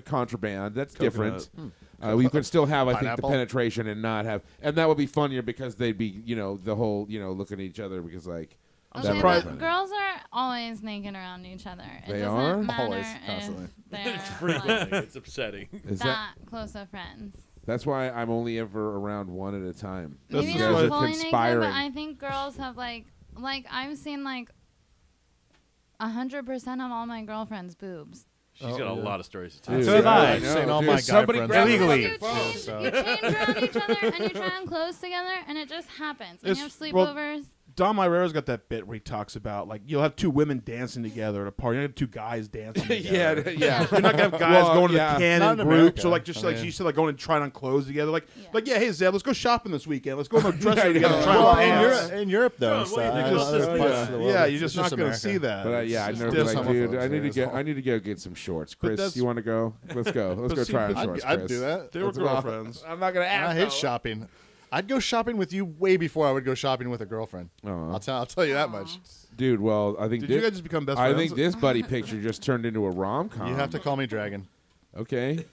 Speaker 1: contraband, that's
Speaker 3: Coconut.
Speaker 1: different. We could still have, I think, the
Speaker 4: Pineapple?
Speaker 1: penetration and not have, and that would be funnier because they'd be, the whole, looking at each other because like,
Speaker 3: I'm
Speaker 2: Okay,
Speaker 3: surprised.
Speaker 2: but girls are always naked around each other. It
Speaker 1: They
Speaker 2: doesn't
Speaker 1: are?
Speaker 2: matter
Speaker 4: Always,
Speaker 2: if
Speaker 4: constantly.
Speaker 2: they're
Speaker 5: Frequently,
Speaker 2: like,
Speaker 5: it's upsetting.
Speaker 1: Is
Speaker 2: that close of friends.
Speaker 1: that's why I'm only ever around one at a time.
Speaker 3: This
Speaker 2: Maybe
Speaker 3: is
Speaker 2: not
Speaker 3: what-
Speaker 2: fully naked,
Speaker 1: conspiring.
Speaker 2: but I think girls have like I've seen like 100% of all my girlfriends' boobs.
Speaker 5: She's got a lot of stories to tell.
Speaker 1: Dude,
Speaker 6: So have I.
Speaker 4: I've seen all
Speaker 1: Dude,
Speaker 4: my guy
Speaker 1: somebody
Speaker 4: friends
Speaker 1: grab
Speaker 6: Illegally.
Speaker 1: the fucking phone.
Speaker 4: So-
Speaker 2: You change around each other and you try on clothes together and it just happens. And you have
Speaker 3: It's- well,
Speaker 2: sleepovers.
Speaker 3: Don Myrero's got that bit where he talks about like you'll have two women dancing together at a party. You're gonna have two guys dancing together.
Speaker 1: yeah.
Speaker 3: You're not gonna have guys
Speaker 1: Well,
Speaker 3: going to
Speaker 1: yeah.
Speaker 3: the can
Speaker 4: Not
Speaker 3: in
Speaker 4: in
Speaker 3: groups
Speaker 4: America.
Speaker 3: or like just
Speaker 4: I
Speaker 3: like
Speaker 4: mean-
Speaker 3: you said, like going and trying on clothes together. Like
Speaker 2: Yeah.
Speaker 3: hey Zeb, let's go shopping this weekend. Let's go to the dressing room
Speaker 1: Yeah,
Speaker 3: together.
Speaker 1: yeah.
Speaker 3: and Try
Speaker 4: Well,
Speaker 3: on
Speaker 4: in
Speaker 3: pants.
Speaker 4: Europe, though,
Speaker 5: John,
Speaker 4: so
Speaker 5: what do you
Speaker 4: I
Speaker 5: think
Speaker 4: know
Speaker 5: of
Speaker 4: other
Speaker 5: this?
Speaker 4: parts of the world,
Speaker 3: Yeah,
Speaker 4: it's
Speaker 3: you're just
Speaker 4: it's
Speaker 3: not gonna
Speaker 4: America.
Speaker 3: see that.
Speaker 1: But I
Speaker 3: It's
Speaker 1: never
Speaker 3: just
Speaker 1: been like,
Speaker 3: different.
Speaker 1: dude,
Speaker 4: homophobes,
Speaker 1: I need to
Speaker 4: yeah,
Speaker 1: get,
Speaker 4: it's
Speaker 1: I need to go get some shorts. Chris,
Speaker 3: that's-
Speaker 1: you want to go? Let's go. Let's
Speaker 3: But
Speaker 1: go
Speaker 3: see,
Speaker 1: try on
Speaker 3: but-
Speaker 1: shorts.
Speaker 4: I'd
Speaker 1: Chris.
Speaker 4: do that.
Speaker 3: They were
Speaker 1: That's about-
Speaker 3: girlfriends.
Speaker 1: I'm not gonna ask.
Speaker 4: I hate shopping. I'd go shopping with you way before I would go shopping with a girlfriend.
Speaker 1: Oh.
Speaker 4: I'll tell you that much.
Speaker 1: Dude, well, I think
Speaker 3: Did you guys just become best
Speaker 1: I
Speaker 3: friends?
Speaker 1: think this buddy picture just turned into a rom-com.
Speaker 4: You have to call me Dragon.
Speaker 1: Okay.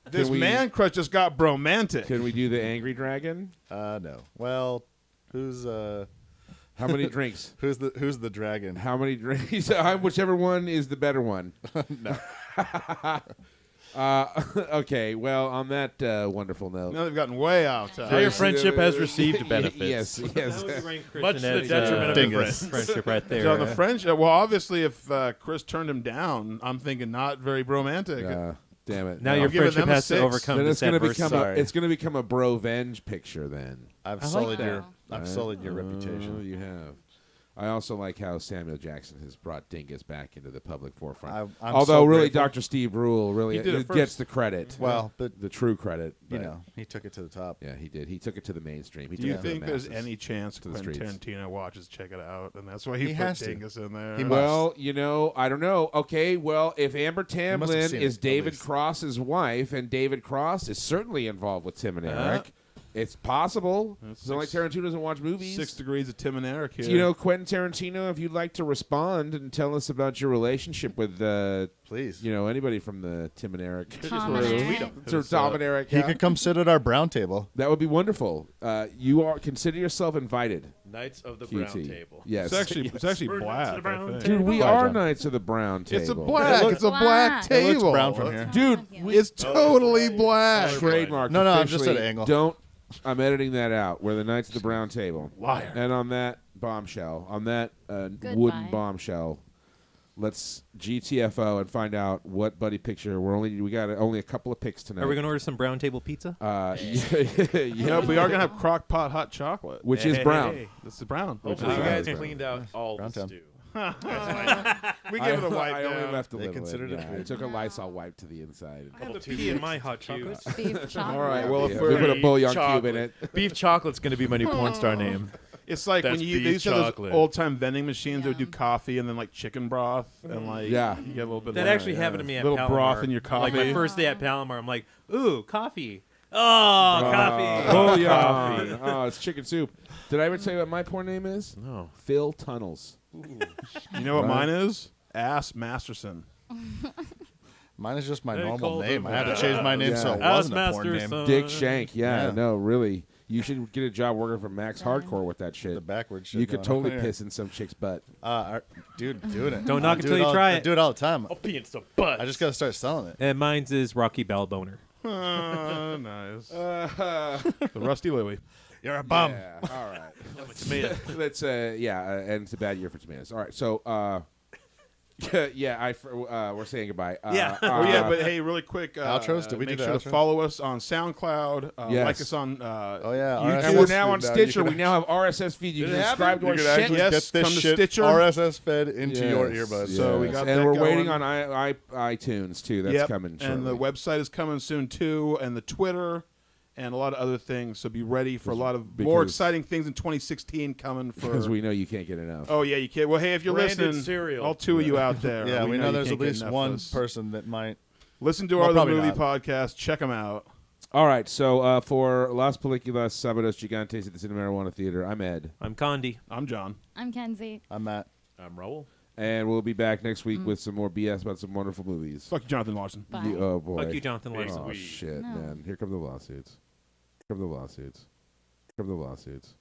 Speaker 3: This
Speaker 1: Can we-
Speaker 3: man crush just got bromantic.
Speaker 1: Can we do the angry dragon?
Speaker 4: No. Well, who's
Speaker 1: How many drinks?
Speaker 4: who's the dragon?
Speaker 1: How many drinks? Whichever one is the better one.
Speaker 4: No.
Speaker 1: Okay. Well, on that wonderful note.
Speaker 3: Now they've gotten way out.
Speaker 5: Your friendship has received benefits.
Speaker 1: Yes. Yes.
Speaker 6: That would rank Chris
Speaker 5: Much to the
Speaker 6: Annette's,
Speaker 5: detriment of
Speaker 4: Dingus.
Speaker 5: the
Speaker 6: friendship right there.
Speaker 3: So the French. Well, obviously, if Chris turned him down, I'm thinking not very bromantic.
Speaker 1: Damn it.
Speaker 6: Now
Speaker 1: No.
Speaker 6: your
Speaker 3: giving
Speaker 6: friendship
Speaker 3: them a
Speaker 6: has to
Speaker 3: 6.
Speaker 6: overcome
Speaker 1: Then
Speaker 6: this
Speaker 1: it's gonna
Speaker 6: adverse.
Speaker 1: become
Speaker 4: Sorry.
Speaker 1: it's gonna become a bro-venge picture then.
Speaker 4: I've
Speaker 2: like
Speaker 4: sullied
Speaker 2: that.
Speaker 4: your I've sullied your
Speaker 1: Oh,
Speaker 4: reputation.
Speaker 1: you have. I also like how Samuel Jackson has brought Dingus back into the public forefront.
Speaker 4: I'm
Speaker 1: Although,
Speaker 4: so
Speaker 1: really,
Speaker 4: grateful.
Speaker 1: Dr. Steve Rule really
Speaker 3: He did it
Speaker 1: gets
Speaker 3: first.
Speaker 1: the credit.
Speaker 4: Well, but
Speaker 1: the true credit.
Speaker 4: you
Speaker 1: but-
Speaker 4: know, he took it to the top.
Speaker 1: Yeah, he did. He took it to the mainstream. He
Speaker 3: Do
Speaker 1: took
Speaker 3: you
Speaker 1: it to the
Speaker 3: think there's
Speaker 1: masses.
Speaker 3: any chance
Speaker 1: to the
Speaker 3: Quentin
Speaker 1: streets.
Speaker 3: Tarantino watches Check It Out, and that's why he,
Speaker 4: He
Speaker 3: put
Speaker 4: has to.
Speaker 3: Dingus in there?
Speaker 4: He must.
Speaker 1: Well, I don't know. Okay, well, if Amber
Speaker 4: must have
Speaker 1: Tamblyn
Speaker 4: seen
Speaker 1: is
Speaker 4: it, at
Speaker 1: David
Speaker 4: least.
Speaker 1: Cross's wife, and David Cross is certainly involved with Tim and Eric, it's possible. It's not like Tarantino doesn't watch movies.
Speaker 3: 6 Degrees of Tim and Eric here.
Speaker 1: You know, Quentin Tarantino, if you'd like to respond and tell us about your relationship with,
Speaker 4: Please.
Speaker 1: anybody from the Tim and Eric
Speaker 2: Tom and Eric.
Speaker 1: Or Tom and Eric.
Speaker 4: He could come sit at our brown table.
Speaker 1: That would be wonderful. Consider yourself invited.
Speaker 5: Knights of the
Speaker 1: QT.
Speaker 5: Brown Table.
Speaker 1: Yes.
Speaker 3: it's actually
Speaker 5: We're
Speaker 3: black.
Speaker 5: not to the
Speaker 3: I
Speaker 5: brown
Speaker 3: think.
Speaker 1: Dude, we
Speaker 4: Quiet,
Speaker 1: are
Speaker 4: John.
Speaker 1: Knights of the Brown Table.
Speaker 3: It's a black.
Speaker 4: It
Speaker 3: It's a black
Speaker 2: looks- It
Speaker 3: table.
Speaker 4: looks brown from here.
Speaker 1: Dude,
Speaker 3: It's totally black.
Speaker 1: trademark.
Speaker 4: No, I'm just
Speaker 1: officially.
Speaker 4: at an angle.
Speaker 1: Don't. I'm editing that out. We're the Knights of the Brown Table.
Speaker 3: Liar.
Speaker 1: And on that bombshell, on that
Speaker 2: Goodbye.
Speaker 1: wooden bombshell, let's GTFO and find out what buddy picture. We got only a couple of picks tonight.
Speaker 6: Are we going to order some brown table pizza?
Speaker 3: Yeah, we are gonna have crock pot hot chocolate,
Speaker 1: Which is brown.
Speaker 3: This is brown.
Speaker 5: Hopefully you
Speaker 1: is
Speaker 5: guys
Speaker 1: brown.
Speaker 5: cleaned out all
Speaker 4: Brown
Speaker 5: the
Speaker 4: town.
Speaker 5: stew.
Speaker 3: We give it a wipe
Speaker 1: I only
Speaker 3: down.
Speaker 1: left a
Speaker 4: They
Speaker 1: little.
Speaker 4: considered it
Speaker 1: I
Speaker 4: food.
Speaker 1: took a Lysol wipe to the inside.
Speaker 6: I have a pea in my hot chocolate.
Speaker 2: Beef chocolate.
Speaker 3: All right. Well, if
Speaker 1: Yeah,
Speaker 3: we're
Speaker 1: we put a bouillon cube
Speaker 5: chocolate.
Speaker 1: in it.
Speaker 5: Beef chocolate's going to be my new porn star name.
Speaker 3: It's like
Speaker 5: That's
Speaker 3: when they
Speaker 5: beef
Speaker 3: used to have those
Speaker 5: chocolate.
Speaker 3: old time vending machines that would do
Speaker 2: Yum.
Speaker 3: coffee and then like chicken broth and like
Speaker 1: Yeah.
Speaker 3: you get a little bit.
Speaker 6: That
Speaker 3: of
Speaker 6: actually happened to me at
Speaker 3: little
Speaker 6: Palomar.
Speaker 3: broth in your coffee.
Speaker 6: Like my first day at Palomar, I'm like, ooh, coffee. Oh, coffee.
Speaker 1: Bouillon.
Speaker 6: Coffee.
Speaker 1: Oh, it's chicken soup. Did I ever tell you what my porn name is?
Speaker 5: No.
Speaker 1: Phil Tunnels.
Speaker 3: You know what
Speaker 1: Right.
Speaker 3: mine is? Ass Masterson.
Speaker 4: Mine is just my
Speaker 5: They
Speaker 4: normal
Speaker 5: called
Speaker 4: name.
Speaker 5: him
Speaker 4: I had to change my name
Speaker 1: Yeah.
Speaker 4: so it
Speaker 6: Alice
Speaker 4: wasn't a porn name.
Speaker 6: Masterson.
Speaker 1: Dick Shank. Yeah,
Speaker 4: Yeah.
Speaker 1: no, really. You should get a job working for Max Hardcore with that shit.
Speaker 4: The backwards shit.
Speaker 1: You could
Speaker 4: going
Speaker 1: totally
Speaker 4: on here.
Speaker 1: piss in some chick's butt.
Speaker 4: Dude, doing it.
Speaker 6: Don't knock
Speaker 4: I
Speaker 6: it
Speaker 4: do
Speaker 6: till you
Speaker 4: all-
Speaker 6: try
Speaker 4: I
Speaker 6: it.
Speaker 4: do it all the time.
Speaker 5: I'll pee in some butt.
Speaker 4: I just got to start selling it.
Speaker 6: And mine's is Rocky Balboner.
Speaker 3: Nice. The Rusty Louie.
Speaker 4: You're a bum.
Speaker 1: Yeah, all right.
Speaker 5: Tomato.
Speaker 1: Let's and it's a bad year for tomatoes. All right, so we're saying goodbye.
Speaker 6: Yeah.
Speaker 3: Oh yeah, but hey, really quick.
Speaker 4: Outros? Did we
Speaker 3: make
Speaker 4: do the
Speaker 3: sure
Speaker 4: outro?
Speaker 3: to follow us on SoundCloud.
Speaker 1: Yes.
Speaker 3: Like us on.
Speaker 4: Oh, yeah.
Speaker 3: YouTube.
Speaker 1: and we're
Speaker 4: RSS
Speaker 1: now on
Speaker 4: feed now.
Speaker 1: Stitcher.
Speaker 4: You
Speaker 1: We
Speaker 4: can
Speaker 1: now have RSS feed. You
Speaker 5: Did
Speaker 1: can
Speaker 5: it
Speaker 1: subscribe to
Speaker 4: You
Speaker 1: our
Speaker 4: can
Speaker 1: shit.
Speaker 4: actually
Speaker 3: Yes,
Speaker 4: get this
Speaker 3: come to
Speaker 4: shit
Speaker 3: Stitcher.
Speaker 4: RSS fed into your
Speaker 1: Yes,
Speaker 4: earbuds.
Speaker 3: So we
Speaker 1: yes.
Speaker 3: got
Speaker 1: and
Speaker 3: that
Speaker 1: we're
Speaker 3: going.
Speaker 1: waiting on iTunes too. That's
Speaker 3: Yep.
Speaker 1: coming shortly.
Speaker 3: And the website is coming soon too, and the Twitter, and a lot of other things. So be ready for a lot of more
Speaker 1: because-
Speaker 3: exciting things in 2016 coming for.
Speaker 1: because we know you can't get enough.
Speaker 3: Oh yeah, you can. Well, hey, if you're
Speaker 5: Branded
Speaker 3: listening,
Speaker 5: cereal.
Speaker 3: all two of you out there.
Speaker 4: Yeah, we know
Speaker 3: you
Speaker 4: there's
Speaker 3: can't
Speaker 4: at
Speaker 3: get
Speaker 4: least
Speaker 3: enough
Speaker 4: one
Speaker 3: of us.
Speaker 4: person that might.
Speaker 3: Listen to
Speaker 4: Well,
Speaker 3: our The
Speaker 4: probably
Speaker 3: Movie
Speaker 4: not.
Speaker 3: podcast. Check them out.
Speaker 1: All right, so for Las Películas Sábados Gigantes at the Cinemarijuana Theatre, I'm Ed,
Speaker 6: I'm Condi.
Speaker 3: I'm John.
Speaker 2: I'm Kenzie.
Speaker 4: I'm Matt.
Speaker 5: I'm Raul.
Speaker 1: and we'll be back next week with some more BS about some wonderful movies.
Speaker 3: Fuck you, Jonathan Larson.
Speaker 2: Bye.
Speaker 1: Oh boy!
Speaker 6: Fuck you, Jonathan Larson.
Speaker 1: Oh shit,
Speaker 2: No.
Speaker 1: man! Here come the lawsuits. Here come the lawsuits. Here come the lawsuits.